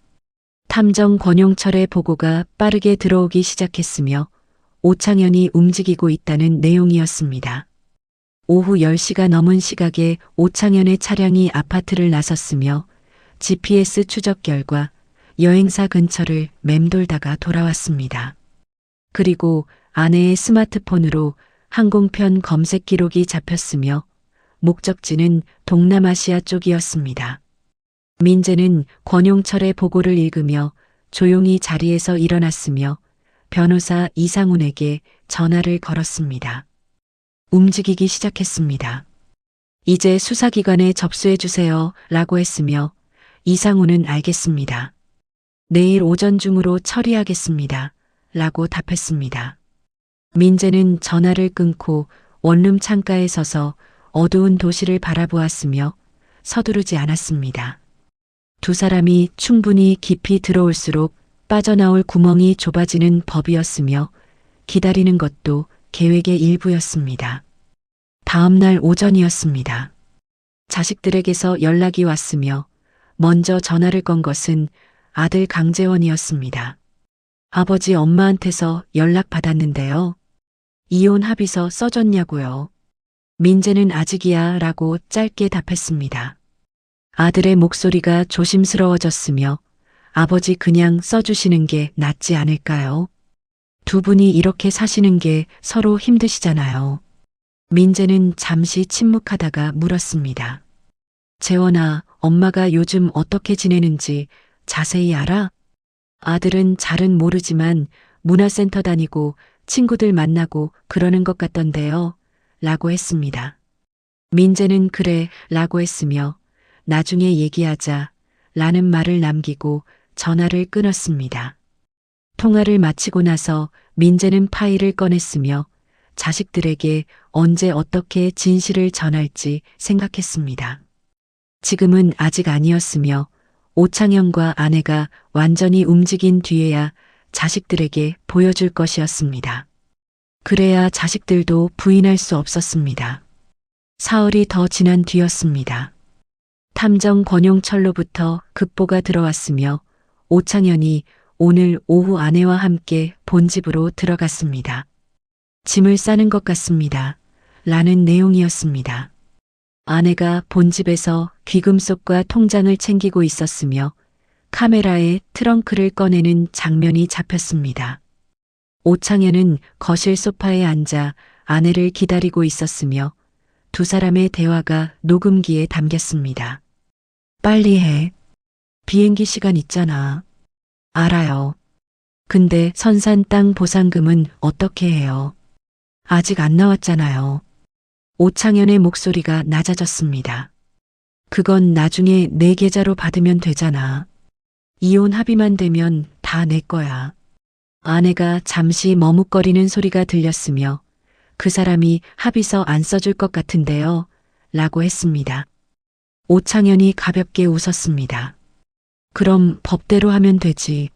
[SPEAKER 1] 탐정 권용철의 보고가 빠르게 들어오기 시작했으며 오창현이 움직이고 있다는 내용이었습니다. 오후 10시가 넘은 시각에 오창현의 차량이 아파트를 나섰으며 GPS 추적 결과 여행사 근처를 맴돌다가 돌아왔습니다. 그리고 아내의 스마트폰으로 항공편 검색 기록이 잡혔으며 목적지는 동남아시아 쪽이었습니다. 민재는 권용철의 보고를 읽으며 조용히 자리에서 일어났으며 변호사 이상훈에게 전화를 걸었습니다. 움직이기 시작했습니다. 이제 수사기관에 접수해 주세요 라고 했으며 이상훈은 알겠습니다. 내일 오전 중으로 처리하겠습니다 라고 답했습니다. 민재는 전화를 끊고 원룸 창가에 서서 어두운 도시를 바라보았으며 서두르지 않았습니다. 두 사람이 충분히 깊이 들어올수록 빠져나올 구멍이 좁아지는 법이었으며 기다리는 것도 계획의 일부였습니다. 다음 날 오전이었습니다. 자식들에게서 연락이 왔으며 먼저 전화를 건 것은 아들 강재원이었습니다. 아버지 엄마한테서 연락 받았는데요. 이혼 합의서 써줬냐고요. 민재는 아직이야 라고 짧게 답했습니다. 아들의 목소리가 조심스러워졌으며 아버지 그냥 써주시는 게 낫지 않을까요? 두 분이 이렇게 사시는 게 서로 힘드시잖아요. 민재는 잠시 침묵하다가 물었습니다. 재원아, 엄마가 요즘 어떻게 지내는지 자세히 알아? 아들은 잘은 모르지만 문화센터 다니고 친구들 만나고 그러는 것 같던데요. 라고 했습니다. 민재는 그래 라고 했으며 나중에 얘기하자 라는 말을 남기고 전화를 끊었습니다. 통화를 마치고 나서 민재는 파일을 꺼냈으며 자식들에게 언제 어떻게 진실을 전할지 생각했습니다. 지금은 아직 아니었으며 오창현과 아내가 완전히 움직인 뒤에야 자식들에게 보여줄 것이었습니다. 그래야 자식들도 부인할 수 없었습니다. 사흘이 더 지난 뒤였습니다. 탐정 권용철로부터 급보가 들어왔으며 오창현이 오늘 오후 아내와 함께 본집으로 들어갔습니다. 짐을 싸는 것 같습니다. 라는 내용이었습니다. 아내가 본집에서 귀금속과 통장을 챙기고 있었으며 카메라에 트렁크를 꺼내는 장면이 잡혔습니다. 오창현은 거실 소파에 앉아 아내를 기다리고 있었으며 두 사람의 대화가 녹음기에 담겼습니다. 빨리 해. 비행기 시간 있잖아. 알아요. 근데 선산 땅 보상금은 어떻게 해요? 아직 안 나왔잖아요. 오창현의 목소리가 낮아졌습니다. 그건 나중에 내 계좌로 받으면 되잖아. 이혼 합의만 되면 다 내 거야. 아내가 잠시 머뭇거리는 소리가 들렸으며 그 사람이 합의서 안 써줄 것 같은데요. 라고 했습니다. 오창현이 가볍게 웃었습니다. 그럼 법대로 하면 되지.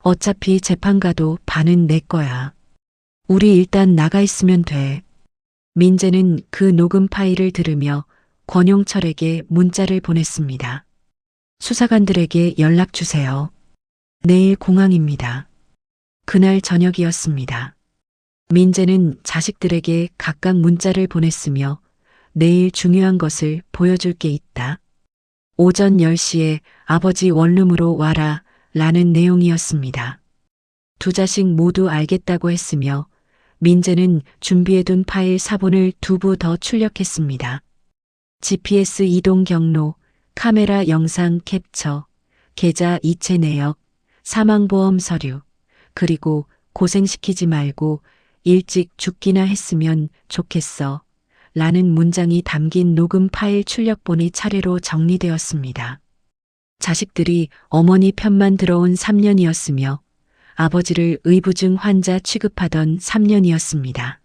[SPEAKER 1] 어차피 재판 가도 반은 내 거야. 우리 일단 나가 있으면 돼. 민재는 그 녹음 파일을 들으며 권용철에게 문자를 보냈습니다. 수사관들에게 연락 주세요. 내일 공항입니다. 그날 저녁이었습니다. 민재는 자식들에게 각각 문자를 보냈으며 내일 중요한 것을 보여줄 게 있다. 오전 10시에 아버지 원룸으로 와라 라는 내용이었습니다. 두 자식 모두 알겠다고 했으며 민재는 준비해둔 파일 사본을 2부 더 출력했습니다. GPS 이동 경로, 카메라 영상 캡처, 계좌 이체 내역, 사망보험 서류, 그리고 고생시키지 말고 일찍 죽기나 했으면 좋겠어 라는 문장이 담긴 녹음 파일 출력본이 차례로 정리되었습니다. 자식들이 어머니 편만 들어온 3년이었으며 아버지를 의부증 환자 취급하던 3년이었습니다.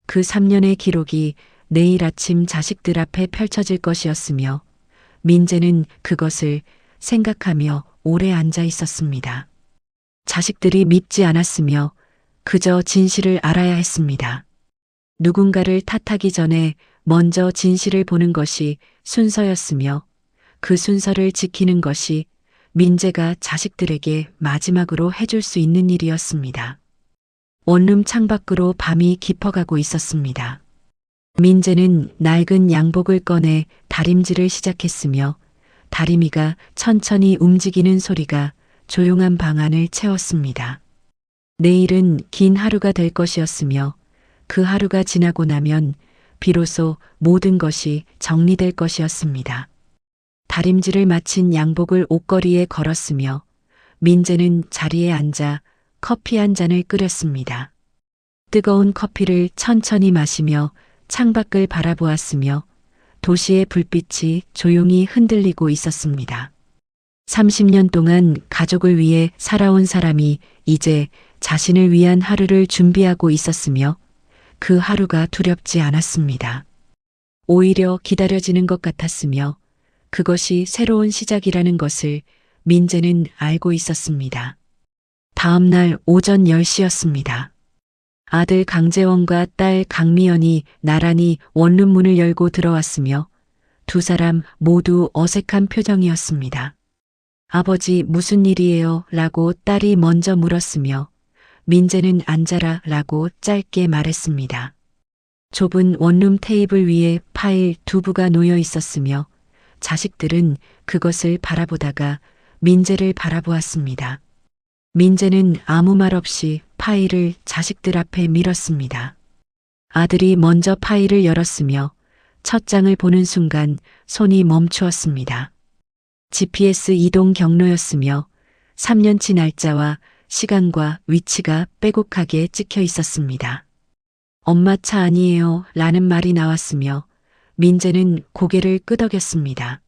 [SPEAKER 1] 그 3년의 기록이 내일 아침 자식들 앞에 펼쳐질 것이었으며 민재는 그것을 생각하며 오래 앉아 있었습니다. 자식들이 밉지 않았으며 그저 진실을 알아야 했습니다. 누군가를 탓하기 전에 먼저 진실을 보는 것이 순서였으며 그 순서를 지키는 것이 민재가 자식들에게 마지막으로 해줄 수 있는 일이었습니다. 원룸 창밖으로 밤이 깊어가고 있었습니다. 민재는 낡은 양복을 꺼내 다림질을 시작했으며 다리미가 천천히 움직이는 소리가 조용한 방 안을 채웠습니다. 내일은 긴 하루가 될 것이었으며 그 하루가 지나고 나면 비로소 모든 것이 정리될 것이었습니다. 다림질을 마친 양복을 옷걸이에 걸었으며 민재는 자리에 앉아 커피 한 잔을 끓였습니다. 뜨거운 커피를 천천히 마시며 창밖을 바라보았으며 도시의 불빛이 조용히 흔들리고 있었습니다. 30년 동안 가족을 위해 살아온 사람이 이제 자신을 위한 하루를 준비하고 있었으며 그 하루가 두렵지 않았습니다. 오히려 기다려지는 것 같았으며 그것이 새로운 시작이라는 것을 민재는 알고 있었습니다. 다음 날 오전 10시였습니다. 아들 강재원과 딸 강미연이 나란히 원룸문을 열고 들어왔으며 두 사람 모두 어색한 표정이었습니다. 아버지 무슨 일이에요? 라고 딸이 먼저 물었으며 민재는 앉아라 라고 짧게 말했습니다. 좁은 원룸 테이블 위에 파일 2부가 놓여 있었으며 자식들은 그것을 바라보다가 민재를 바라보았습니다. 민재는 아무 말 없이 파일을 자식들 앞에 밀었습니다. 아들이 먼저 파일을 열었으며 첫 장을 보는 순간 손이 멈추었습니다. GPS 이동 경로였으며 3년치 날짜와 시간과 위치가 빼곡하게 찍혀 있었습니다. 엄마 차 아니에요 라는 말이 나왔으며 민재는 고개를 끄덕였습니다.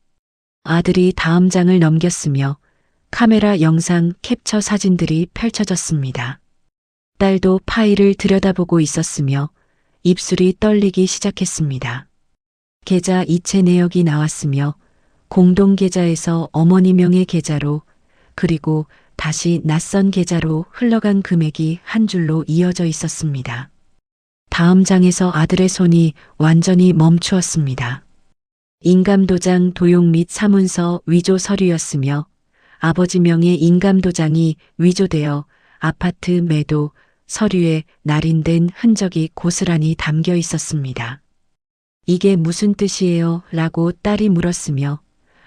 [SPEAKER 1] 아들이 다음 장을 넘겼으며 카메라 영상 캡처 사진들이 펼쳐졌습니다. 딸도 파일을 들여다보고 있었으며 입술이 떨리기 시작했습니다. 계좌 이체 내역이 나왔으며 공동 계좌에서 어머니 명의 계좌로 그리고 다시 낯선 계좌로 흘러간 금액이 한 줄로 이어져 있었습니다. 다음 장에서 아들의 손이 완전히 멈추었습니다. 인감도장 도용 및 사문서 위조 서류였으며 아버지 명의 인감도장이 위조되어 아파트 매도 서류에 날인된 흔적이 고스란히 담겨 있었습니다. 이게 무슨 뜻이에요? 라고 딸이 물었으며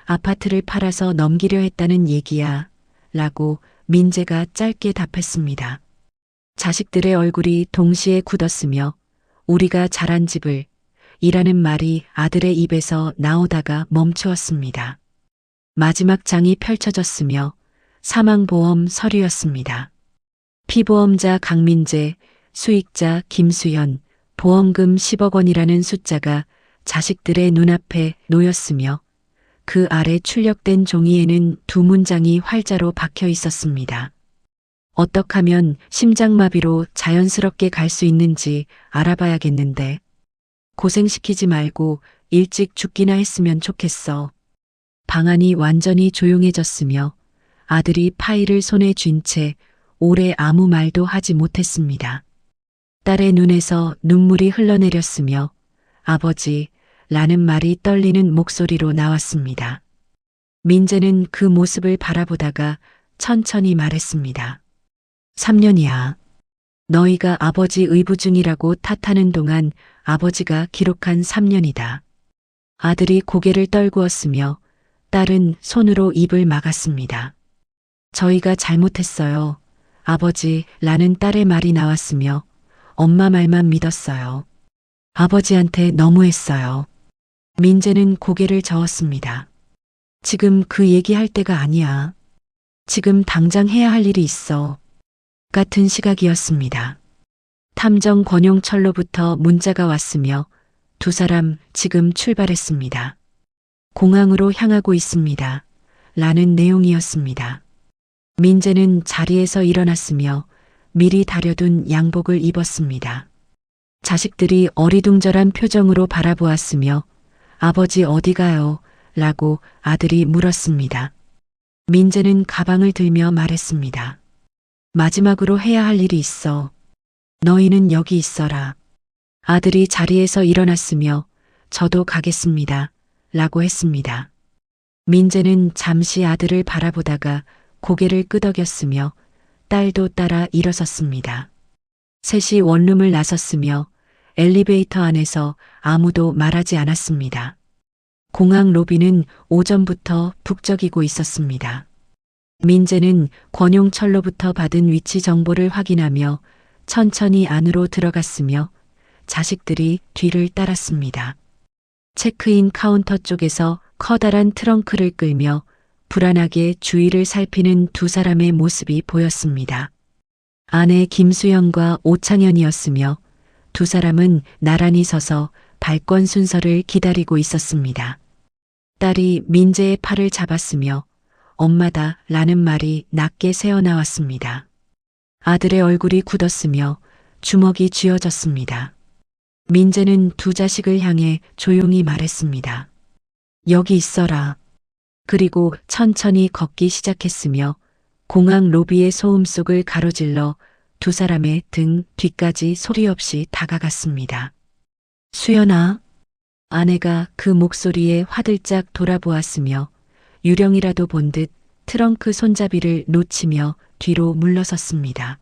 [SPEAKER 1] 아파트를 팔아서 넘기려 했다는 얘기야 라고 민재가 짧게 답했습니다. 자식들의 얼굴이 동시에 굳었으며 우리가 자란 집을 이라는 말이 아들의 입에서 나오다가 멈추었습니다. 마지막 장이 펼쳐졌으며 사망보험 서류였습니다. 피보험자 강민재, 수익자 김수현, 보험금 10억 원이라는 숫자가 자식들의 눈앞에 놓였으며 그 아래 출력된 종이에는 두 문장이 활자로 박혀 있었습니다. 어떻게 하면 심장마비로 자연스럽게 갈 수 있는지 알아봐야겠는데 고생시키지 말고 일찍 죽기나 했으면 좋겠어. 방 안이 완전히 조용해졌으며 아들이 파일을 손에 쥔 채 오래 아무 말도 하지 못했습니다. 딸의 눈에서 눈물이 흘러내렸으며 아버지 라는 말이 떨리는 목소리로 나왔습니다. 민재는 그 모습을 바라보다가 천천히 말했습니다. 3년이야. 너희가 아버지 의부중이라고 탓하는 동안 아버지가 기록한 3년이다. 아들이 고개를 떨구었으며 딸은 손으로 입을 막았습니다. 저희가 잘못했어요. 아버지 라는 딸의 말이 나왔으며 엄마 말만 믿었어요. 아버지한테 너무했어요. 민재는 고개를 저었습니다. 지금 그 얘기할 때가 아니야. 지금 당장 해야 할 일이 있어. 같은 시각이었습니다. 탐정 권용철로부터 문자가 왔으며 두 사람 지금 출발했습니다. 공항으로 향하고 있습니다. 라는 내용이었습니다. 민재는 자리에서 일어났으며 미리 다려둔 양복을 입었습니다. 자식들이 어리둥절한 표정으로 바라보았으며 아버지 어디 가요? 라고 아들이 물었습니다. 민재는 가방을 들며 말했습니다. 마지막으로 해야 할 일이 있어. 너희는 여기 있어라. 아들이 자리에서 일어났으며 저도 가겠습니다. 라고 했습니다. 민재는 잠시 아들을 바라보다가 고개를 끄덕였으며 딸도 따라 일어섰습니다. 셋이 원룸을 나섰으며 엘리베이터 안에서 아무도 말하지 않았습니다. 공항 로비는 오전부터 북적이고 있었습니다. 민재는 권용철로부터 받은 위치 정보를 확인하며 천천히 안으로 들어갔으며 자식들이 뒤를 따랐습니다. 체크인 카운터 쪽에서 커다란 트렁크를 끌며 불안하게 주위를 살피는 두 사람의 모습이 보였습니다. 아내 김수영과 오창현이었으며 두 사람은 나란히 서서 발권 순서를 기다리고 있었습니다. 딸이 민재의 팔을 잡았으며 엄마다 라는 말이 낮게 새어나왔습니다. 아들의 얼굴이 굳었으며 주먹이 쥐어졌습니다. 민재는 두 자식을 향해 조용히 말했습니다. 여기 있어라. 그리고 천천히 걷기 시작했으며 공항 로비의 소음 속을 가로질러 두 사람의 등 뒤까지 소리 없이 다가갔습니다. 수연아. 아내가 그 목소리에 화들짝 돌아보았으며 유령이라도 본 듯 트렁크 손잡이를 놓치며 뒤로 물러섰습니다.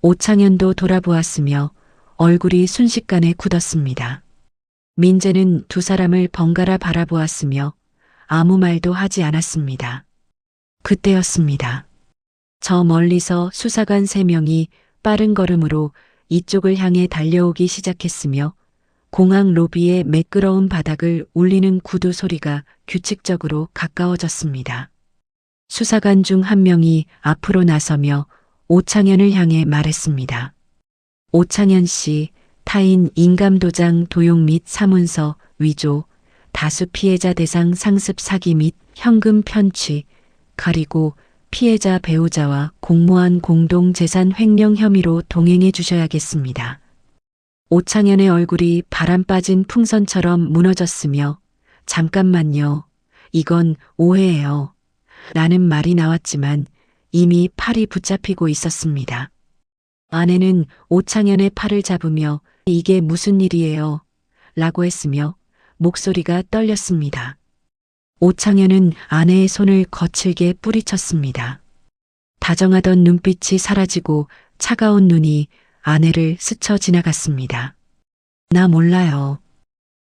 [SPEAKER 1] 오창현도 돌아보았으며 얼굴이 순식간에 굳었습니다. 민재는 두 사람을 번갈아 바라보았으며 아무 말도 하지 않았습니다. 그때였습니다. 저 멀리서 수사관 3명이 빠른 걸음으로 이쪽을 향해 달려오기 시작했으며 공항 로비의 매끄러운 바닥을 울리는 구두 소리가 규칙적으로 가까워졌습니다. 수사관 중 한 명이 앞으로 나서며 오창현을 향해 말했습니다. 오창현 씨, 타인 인감도장 도용 및 사문서 위조, 다수 피해자 대상 상습 사기 및 현금 편취, 그리고 피해자 배우자와 공모한 공동재산 횡령 혐의로 동행해 주셔야겠습니다. 오창현의 얼굴이 바람 빠진 풍선처럼 무너졌으며 잠깐만요. 이건 오해예요. 라는 말이 나왔지만 이미 팔이 붙잡히고 있었습니다. 아내는 오창현의 팔을 잡으며 이게 무슨 일이에요? 라고 했으며 목소리가 떨렸습니다. 오창현은 아내의 손을 거칠게 뿌리쳤습니다. 다정하던 눈빛이 사라지고 차가운 눈이 아내를 스쳐 지나갔습니다. 나 몰라요.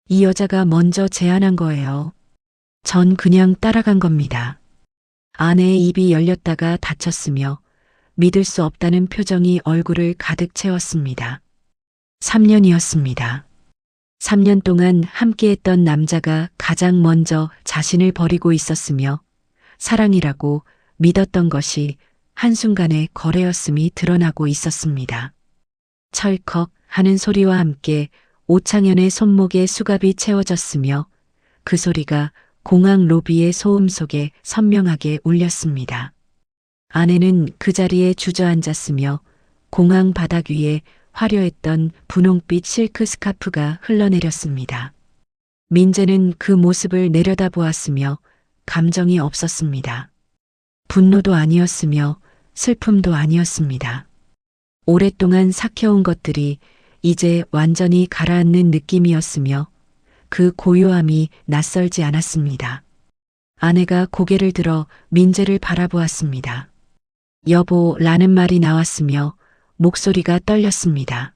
[SPEAKER 1] 이 여자가 먼저 제안한 거예요. 전 그냥 따라간 겁니다. 아내의 입이 열렸다가 닫혔으며 믿을 수 없다는 표정이 얼굴을 가득 채웠습니다. 3년이었습니다. 3년 동안 함께했던 남자가 가장 먼저 자신을 버리고 있었으며 사랑이라고 믿었던 것이 한순간에 거래였음이 드러나고 있었습니다. 철컥 하는 소리와 함께 오창현의 손목에 수갑이 채워졌으며 그 소리가 공항 로비의 소음 속에 선명하게 울렸습니다. 아내는 그 자리에 주저앉았으며 공항 바닥 위에 화려했던 분홍빛 실크 스카프가 흘러내렸습니다. 민재는 그 모습을 내려다보았으며 감정이 없었습니다. 분노도 아니었으며 슬픔도 아니었습니다. 오랫동안 삭혀온 것들이 이제 완전히 가라앉는 느낌이었으며 그 고요함이 낯설지 않았습니다. 아내가 고개를 들어 민재를 바라보았습니다. 여보라는 말이 나왔으며 목소리가 떨렸습니다.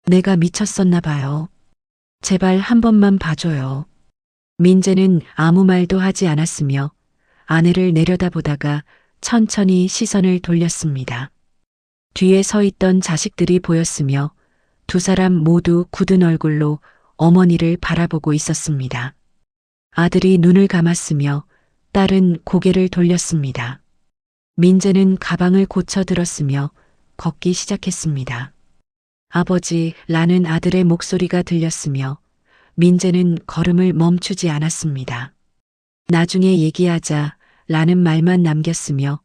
[SPEAKER 1] 내가 미쳤었나 봐요. 제발 한 번만 봐줘요. 민재는 아무 말도 하지 않았으며 아내를 내려다보다가 천천히 시선을 돌렸습니다. 뒤에 서 있던 자식들이 보였으며 두 사람 모두 굳은 얼굴로 어머니를 바라보고 있었습니다. 아들이 눈을 감았으며 딸은 고개를 돌렸습니다. 민재는 가방을 고쳐 들었으며 걷기 시작했습니다. 아버지라는 아들의 목소리가 들렸으며 민재는 걸음을 멈추지 않았습니다. 나중에 얘기하자 라는 말만 남겼으며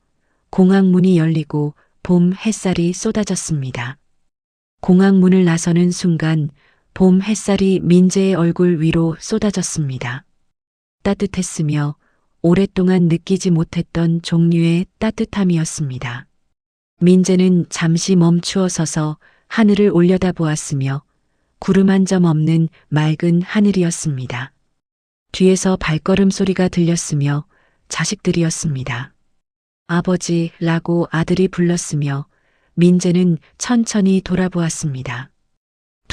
[SPEAKER 1] 공항 문이 열리고 봄 햇살이 쏟아졌습니다. 공항 문을 나서는 순간 봄 햇살이 민재의 얼굴 위로 쏟아졌습니다. 따뜻했으며 오랫동안 느끼지 못했던 종류의 따뜻함이었습니다. 민재는 잠시 멈추어 서서 하늘을 올려다보았으며 구름 한 점 없는 맑은 하늘이었습니다. 뒤에서 발걸음 소리가 들렸으며 자식들이었습니다. 아버지라고 아들이 불렀으며 민재는 천천히 돌아보았습니다.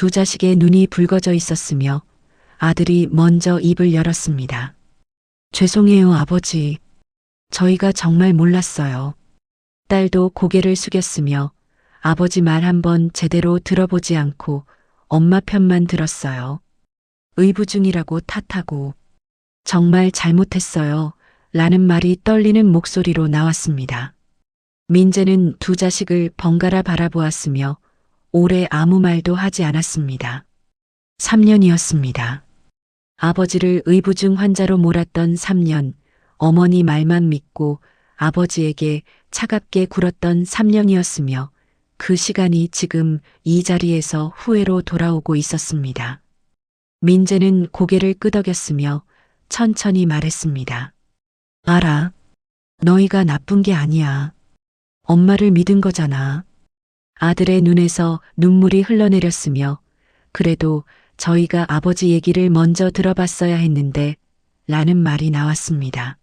[SPEAKER 1] 두 자식의 눈이 붉어져 있었으며 아들이 먼저 입을 열었습니다. 죄송해요, 아버지. 저희가 정말 몰랐어요. 딸도 고개를 숙였으며 아버지 말 한번 제대로 들어보지 않고 엄마 편만 들었어요. 의부중이라고 탓하고 정말 잘못했어요. 라는 말이 떨리는 목소리로 나왔습니다. 민재는 두 자식을 번갈아 바라보았으며 오래 아무 말도 하지 않았습니다. 3년이었습니다. 아버지를 의부중 환자로 몰았던 3년, 어머니 말만 믿고 아버지에게 차갑게 굴었던 3년이었으며 그 시간이 지금 이 자리에서 후회로 돌아오고 있었습니다. 민재는 고개를 끄덕였으며 천천히 말했습니다. 알아. 너희가 나쁜 게 아니야. 엄마를 믿은 거잖아. 아들의 눈에서 눈물이 흘러내렸으며 그래도 저희가 아버지 얘기를 먼저 들어봤어야 했는데 라는 말이 나왔습니다.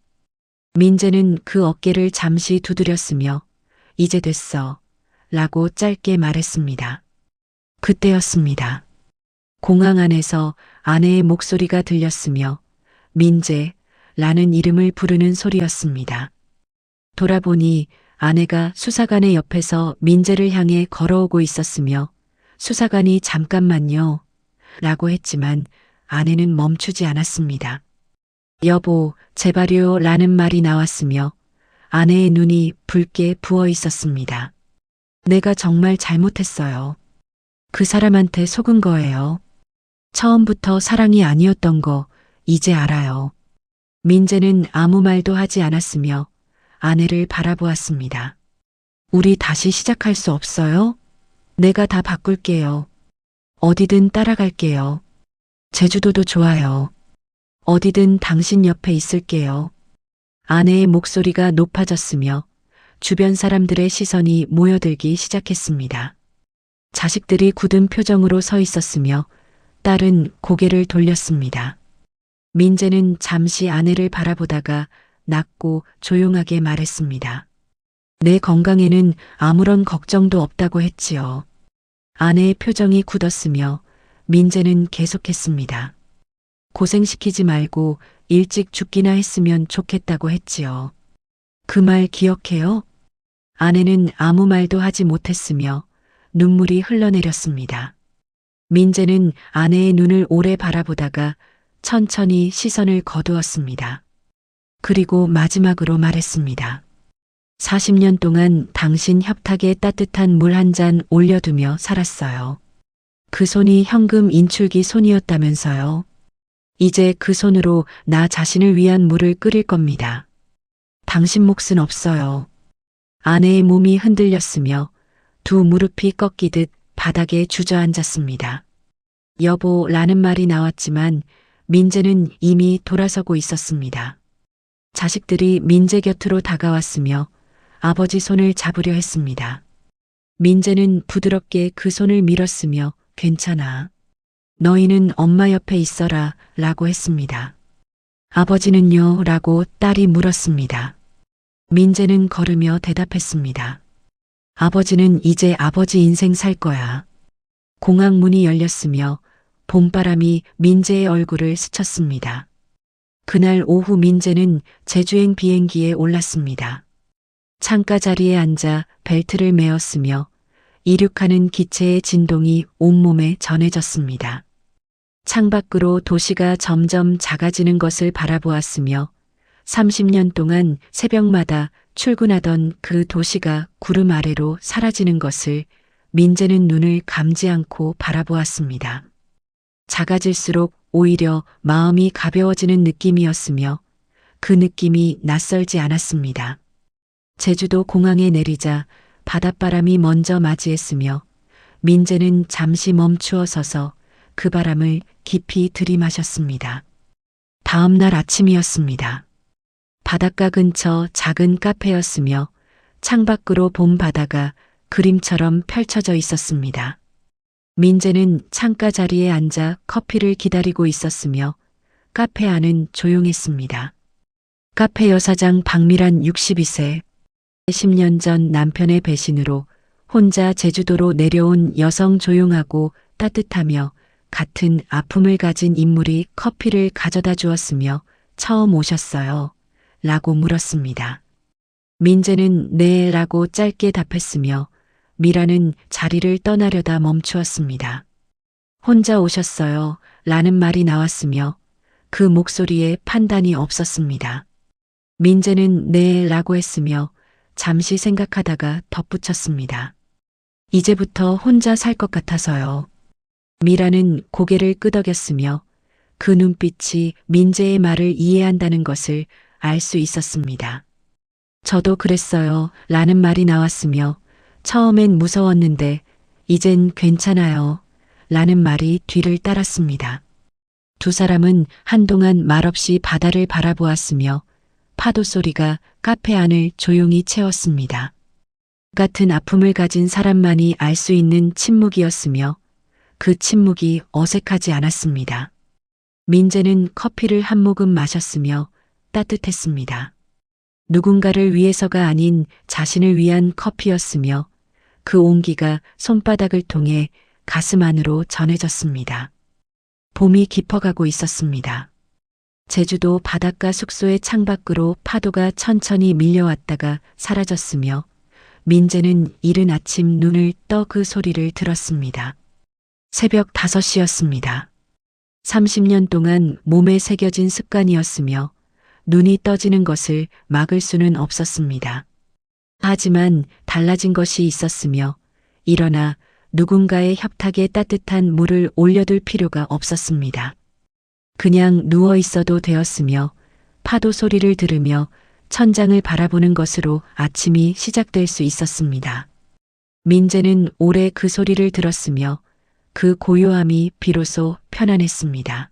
[SPEAKER 1] 민재는 그 어깨를 잠시 두드렸으며 이제 됐어 라고 짧게 말했습니다. 그때였습니다. 공항 안에서 아내의 목소리가 들렸으며 민재 라는 이름을 부르는 소리였습니다. 돌아보니 아내가 수사관의 옆에서 민재를 향해 걸어오고 있었으며 수사관이 잠깐만요 라고 했지만 아내는 멈추지 않았습니다. 여보, 제발요 라는 말이 나왔으며 아내의 눈이 붉게 부어 있었습니다. 내가 정말 잘못했어요. 그 사람한테 속은 거예요. 처음부터 사랑이 아니었던 거 이제 알아요. 민재는 아무 말도 하지 않았으며 아내를 바라보았습니다. 우리 다시 시작할 수 없어요? 내가 다 바꿀게요. 어디든 따라갈게요. 제주도도 좋아요. 어디든 당신 옆에 있을게요. 아내의 목소리가 높아졌으며 주변 사람들의 시선이 모여들기 시작했습니다. 자식들이 굳은 표정으로 서 있었으며 딸은 고개를 돌렸습니다. 민재는 잠시 아내를 바라보다가 낮고 조용하게 말했습니다. 내 건강에는 아무런 걱정도 없다고 했지요. 아내의 표정이 굳었으며 민재는 계속했습니다. 고생시키지 말고 일찍 죽기나 했으면 좋겠다고 했지요. 그 말 기억해요? 아내는 아무 말도 하지 못했으며 눈물이 흘러내렸습니다. 민재는 아내의 눈을 오래 바라보다가 천천히 시선을 거두었습니다. 그리고 마지막으로 말했습니다. 40년 동안 당신 협탁에 따뜻한 물 한 잔 올려두며 살았어요. 그 손이 현금 인출기 손이었다면서요. 이제 그 손으로 나 자신을 위한 물을 끓일 겁니다. 당신 몫은 없어요. 아내의 몸이 흔들렸으며 두 무릎이 꺾이듯 바닥에 주저앉았습니다. 여보라는 말이 나왔지만 민재는 이미 돌아서고 있었습니다. 자식들이 민재 곁으로 다가왔으며 아버지 손을 잡으려 했습니다. 민재는 부드럽게 그 손을 밀었으며 괜찮아. 너희는 엄마 옆에 있어라 라고 했습니다. 아버지는요? 라고 딸이 물었습니다. 민재는 걸으며 대답했습니다. 아버지는 이제 아버지 인생 살 거야. 공항 문이 열렸으며 봄바람이 민재의 얼굴을 스쳤습니다. 그날 오후 민재는 제주행 비행기에 올랐습니다. 창가 자리에 앉아 벨트를 메었으며 이륙하는 기체의 진동이 온몸에 전해졌습니다. 창밖으로 도시가 점점 작아지는 것을 바라보았으며 30년 동안 새벽마다 출근하던 그 도시가 구름 아래로 사라지는 것을 민재는 눈을 감지 않고 바라보았습니다. 작아질수록 오히려 마음이 가벼워지는 느낌이었으며 그 느낌이 낯설지 않았습니다. 제주도 공항에 내리자 바닷바람이 먼저 맞이했으며 민재는 잠시 멈추어 서서 그 바람을 깊이 들이마셨습니다. 다음 날 아침이었습니다. 바닷가 근처 작은 카페였으며 창밖으로 봄 바다가 그림처럼 펼쳐져 있었습니다. 민재는 창가 자리에 앉아 커피를 기다리고 있었으며 카페 안은 조용했습니다. 카페 여사장 박미란 62세. 10년 전 남편의 배신으로 혼자 제주도로 내려온 여성 조용하고 따뜻하며 같은 아픔을 가진 인물이 커피를 가져다 주었으며 처음 오셨어요. 라고 물었습니다. 민재는 네 라고 짧게 답했으며 미라는 자리를 떠나려다 멈추었습니다. 혼자 오셨어요. 라는 말이 나왔으며 그 목소리에 판단이 없었습니다. 민재는 네 라고 했으며 잠시 생각하다가 덧붙였습니다. 이제부터 혼자 살 것 같아서요. 미라는 고개를 끄덕였으며 그 눈빛이 민재의 말을 이해한다는 것을 알 수 있었습니다. 저도 그랬어요. 라는 말이 나왔으며 처음엔 무서웠는데 이젠 괜찮아요. 라는 말이 뒤를 따랐습니다. 두 사람은 한동안 말없이 바다를 바라보았으며 파도 소리가 카페 안을 조용히 채웠습니다. 같은 아픔을 가진 사람만이 알 수 있는 침묵이었으며 그 침묵이 어색하지 않았습니다. 민재는 커피를 한 모금 마셨으며 따뜻했습니다. 누군가를 위해서가 아닌 자신을 위한 커피였으며 그 온기가 손바닥을 통해 가슴 안으로 전해졌습니다. 봄이 깊어가고 있었습니다. 제주도 바닷가 숙소의 창밖으로 파도가 천천히 밀려왔다가 사라졌으며 민재는 이른 아침 눈을 떠 그 소리를 들었습니다. 새벽 5시였습니다. 30년 동안 몸에 새겨진 습관이었으며 눈이 떠지는 것을 막을 수는 없었습니다. 하지만 달라진 것이 있었으며 일어나 누군가의 협탁에 따뜻한 물을 올려둘 필요가 없었습니다. 그냥 누워 있어도 되었으며 파도 소리를 들으며 천장을 바라보는 것으로 아침이 시작될 수 있었습니다. 민재는 오래 그 소리를 들었으며 그 고요함이 비로소 편안했습니다.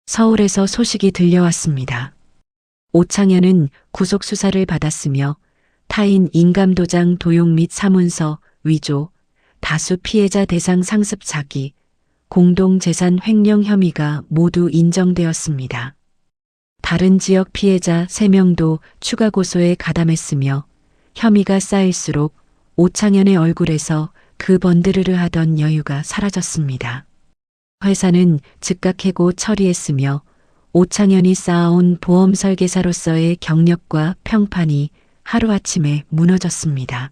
[SPEAKER 1] 서울에서 소식이 들려왔습니다. 오창현은 구속수사를 받았으며 타인 인감도장 도용 및 사문서 위조, 다수 피해자 대상 상습 사기, 공동재산 횡령 혐의가 모두 인정되었습니다. 다른 지역 피해자 3명도 추가 고소에 가담했으며 혐의가 쌓일수록 오창현의 얼굴에서 그 번드르르 하던 여유가 사라졌습니다. 회사는 즉각 해고 처리했으며 오창현이 쌓아온 보험 설계사로서의 경력과 평판이 하루아침에 무너졌습니다.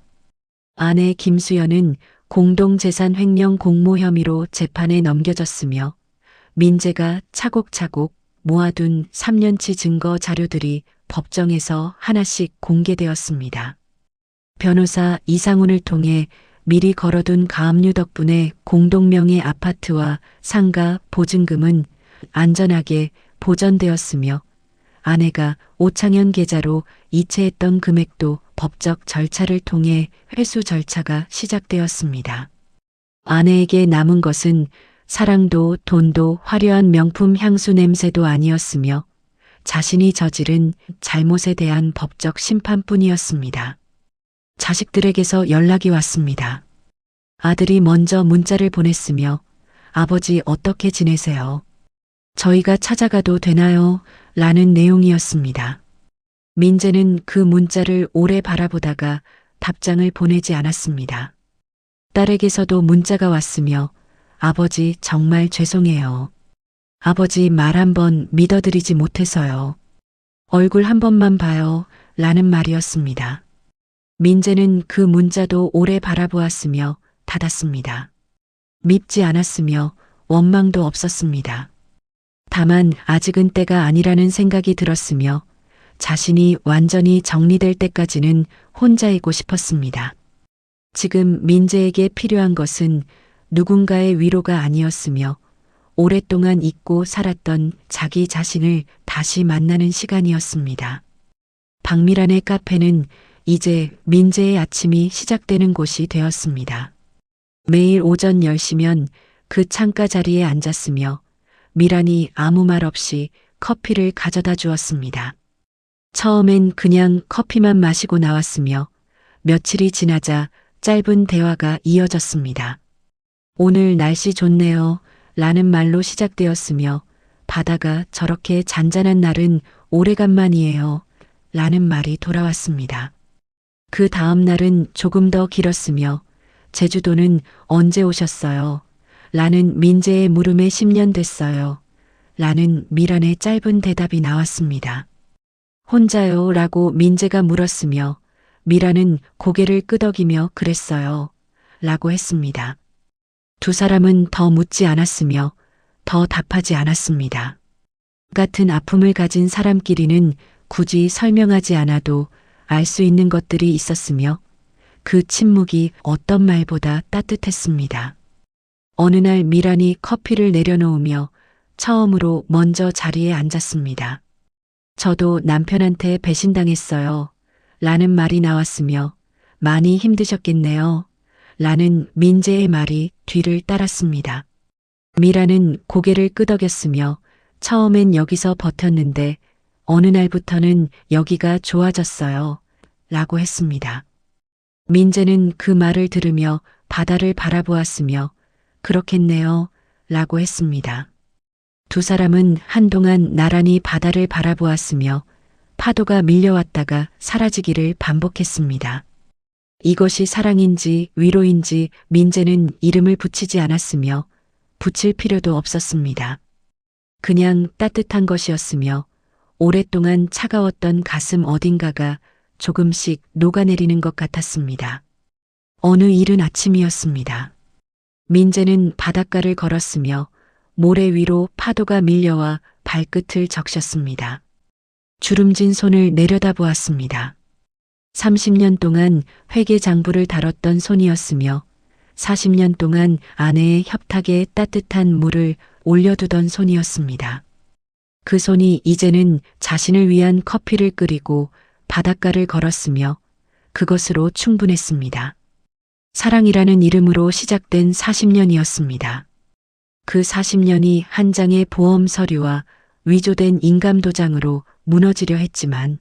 [SPEAKER 1] 아내 김수연은 공동재산 횡령 공모 혐의로 재판에 넘겨졌으며 민재가 차곡차곡 모아둔 3년치 증거 자료들이 법정에서 하나씩 공개되었습니다. 변호사 이상훈을 통해 미리 걸어둔 가압류 덕분에 공동명의 아파트와 상가 보증금은 안전하게 보전되었으며 아내가 오창현 계좌로 이체했던 금액도 법적 절차를 통해 회수 절차가 시작되었습니다. 아내에게 남은 것은 사랑도 돈도 화려한 명품 향수 냄새도 아니었으며 자신이 저지른 잘못에 대한 법적 심판뿐이었습니다. 자식들에게서 연락이 왔습니다. 아들이 먼저 문자를 보냈으며 아버지 어떻게 지내세요? 저희가 찾아가도 되나요? 라는 내용이었습니다. 민재는 그 문자를 오래 바라보다가 답장을 보내지 않았습니다. 딸에게서도 문자가 왔으며 아버지 정말 죄송해요. 아버지 말 한번 믿어드리지 못해서요. 얼굴 한 번만 봐요. 라는 말이었습니다. 민재는 그 문자도 오래 바라보았으며 닫았습니다. 밉지 않았으며 원망도 없었습니다. 다만 아직은 때가 아니라는 생각이 들었으며 자신이 완전히 정리될 때까지는 혼자이고 싶었습니다. 지금 민재에게 필요한 것은 누군가의 위로가 아니었으며 오랫동안 잊고 살았던 자기 자신을 다시 만나는 시간이었습니다. 박미란의 카페는 이제 민재의 아침이 시작되는 곳이 되었습니다. 매일 오전 10시면 그 창가 자리에 앉았으며 미란이 아무 말 없이 커피를 가져다 주었습니다. 처음엔 그냥 커피만 마시고 나왔으며 며칠이 지나자 짧은 대화가 이어졌습니다. 오늘 날씨 좋네요. 라는 말로 시작되었으며 바다가 저렇게 잔잔한 날은 오래간만이에요. 라는 말이 돌아왔습니다. 그 다음 날은 조금 더 길었으며 제주도는 언제 오셨어요? 라는 민재의 물음에 10년 됐어요. 라는 미란의 짧은 대답이 나왔습니다. 혼자요? 라고 민재가 물었으며 미란은 고개를 끄덕이며 그랬어요. 라고 했습니다. 두 사람은 더 묻지 않았으며 더 답하지 않았습니다. 같은 아픔을 가진 사람끼리는 굳이 설명하지 않아도 알 수 있는 것들이 있었으며 그 침묵이 어떤 말보다 따뜻했습니다. 어느 날 미란이 커피를 내려놓으며 처음으로 먼저 자리에 앉았습니다. 저도 남편한테 배신당했어요. 라는 말이 나왔으며 많이 힘드셨겠네요. 라는 민재의 말이 뒤를 따랐습니다. 미란은 고개를 끄덕였으며 처음엔 여기서 버텼는데 어느 날부터는 여기가 좋아졌어요. 라고 했습니다. 민재는 그 말을 들으며 바다를 바라보았으며 그렇겠네요. 라고 했습니다. 두 사람은 한동안 나란히 바다를 바라보았으며 파도가 밀려왔다가 사라지기를 반복했습니다. 이것이 사랑인지 위로인지 민재는 이름을 붙이지 않았으며 붙일 필요도 없었습니다. 그냥 따뜻한 것이었으며 오랫동안 차가웠던 가슴 어딘가가 조금씩 녹아내리는 것 같았습니다. 어느 이른 아침이었습니다. 민재는 바닷가를 걸었으며 모래 위로 파도가 밀려와 발끝을 적셨습니다. 주름진 손을 내려다보았습니다. 30년 동안 회계장부를 다뤘던 손이었으며 40년 동안 아내의 협탁에 따뜻한 물을 올려두던 손이었습니다. 그 손이 이제는 자신을 위한 커피를 끓이고 바닷가를 걸었으며 그것으로 충분했습니다. 사랑이라는 이름으로 시작된 40년이었습니다. 그 40년이 한 장의 보험 서류와 위조된 인감도장으로 무너지려 했지만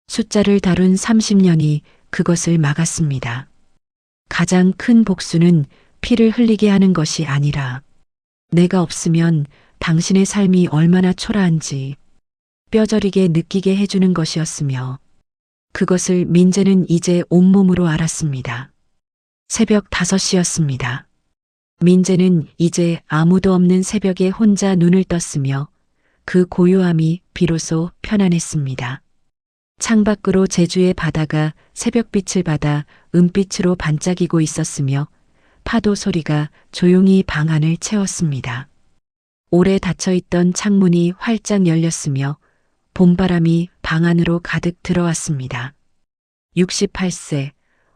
[SPEAKER 1] 숫자를 다룬 30년이 그것을 막았습니다. 가장 큰 복수는 피를 흘리게 하는 것이 아니라 내가 없으면 당신의 삶이 얼마나 초라한지 뼈저리게 느끼게 해주는 것이었으며 그것을 민재는 이제 온몸으로 알았습니다. 새벽 5시였습니다. 민재는 이제 아무도 없는 새벽에 혼자 눈을 떴으며 그 고요함이 비로소 편안했습니다. 창밖으로 제주의 바다가 새벽빛을 받아 은빛으로 반짝이고 있었으며 파도 소리가 조용히 방 안을 채웠습니다. 오래 닫혀있던 창문이 활짝 열렸으며 봄바람이 방 안으로 가득 들어왔습니다. 68세,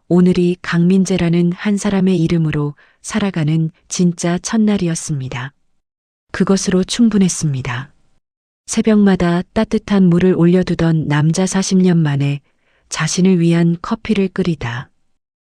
[SPEAKER 1] 오늘이 강민재라는 한 사람의 이름으로 살아가는 진짜 첫날이었습니다. 그것으로 충분했습니다. 새벽마다 따뜻한 물을 올려두던 남자 40년 만에 자신을 위한 커피를 끓이다.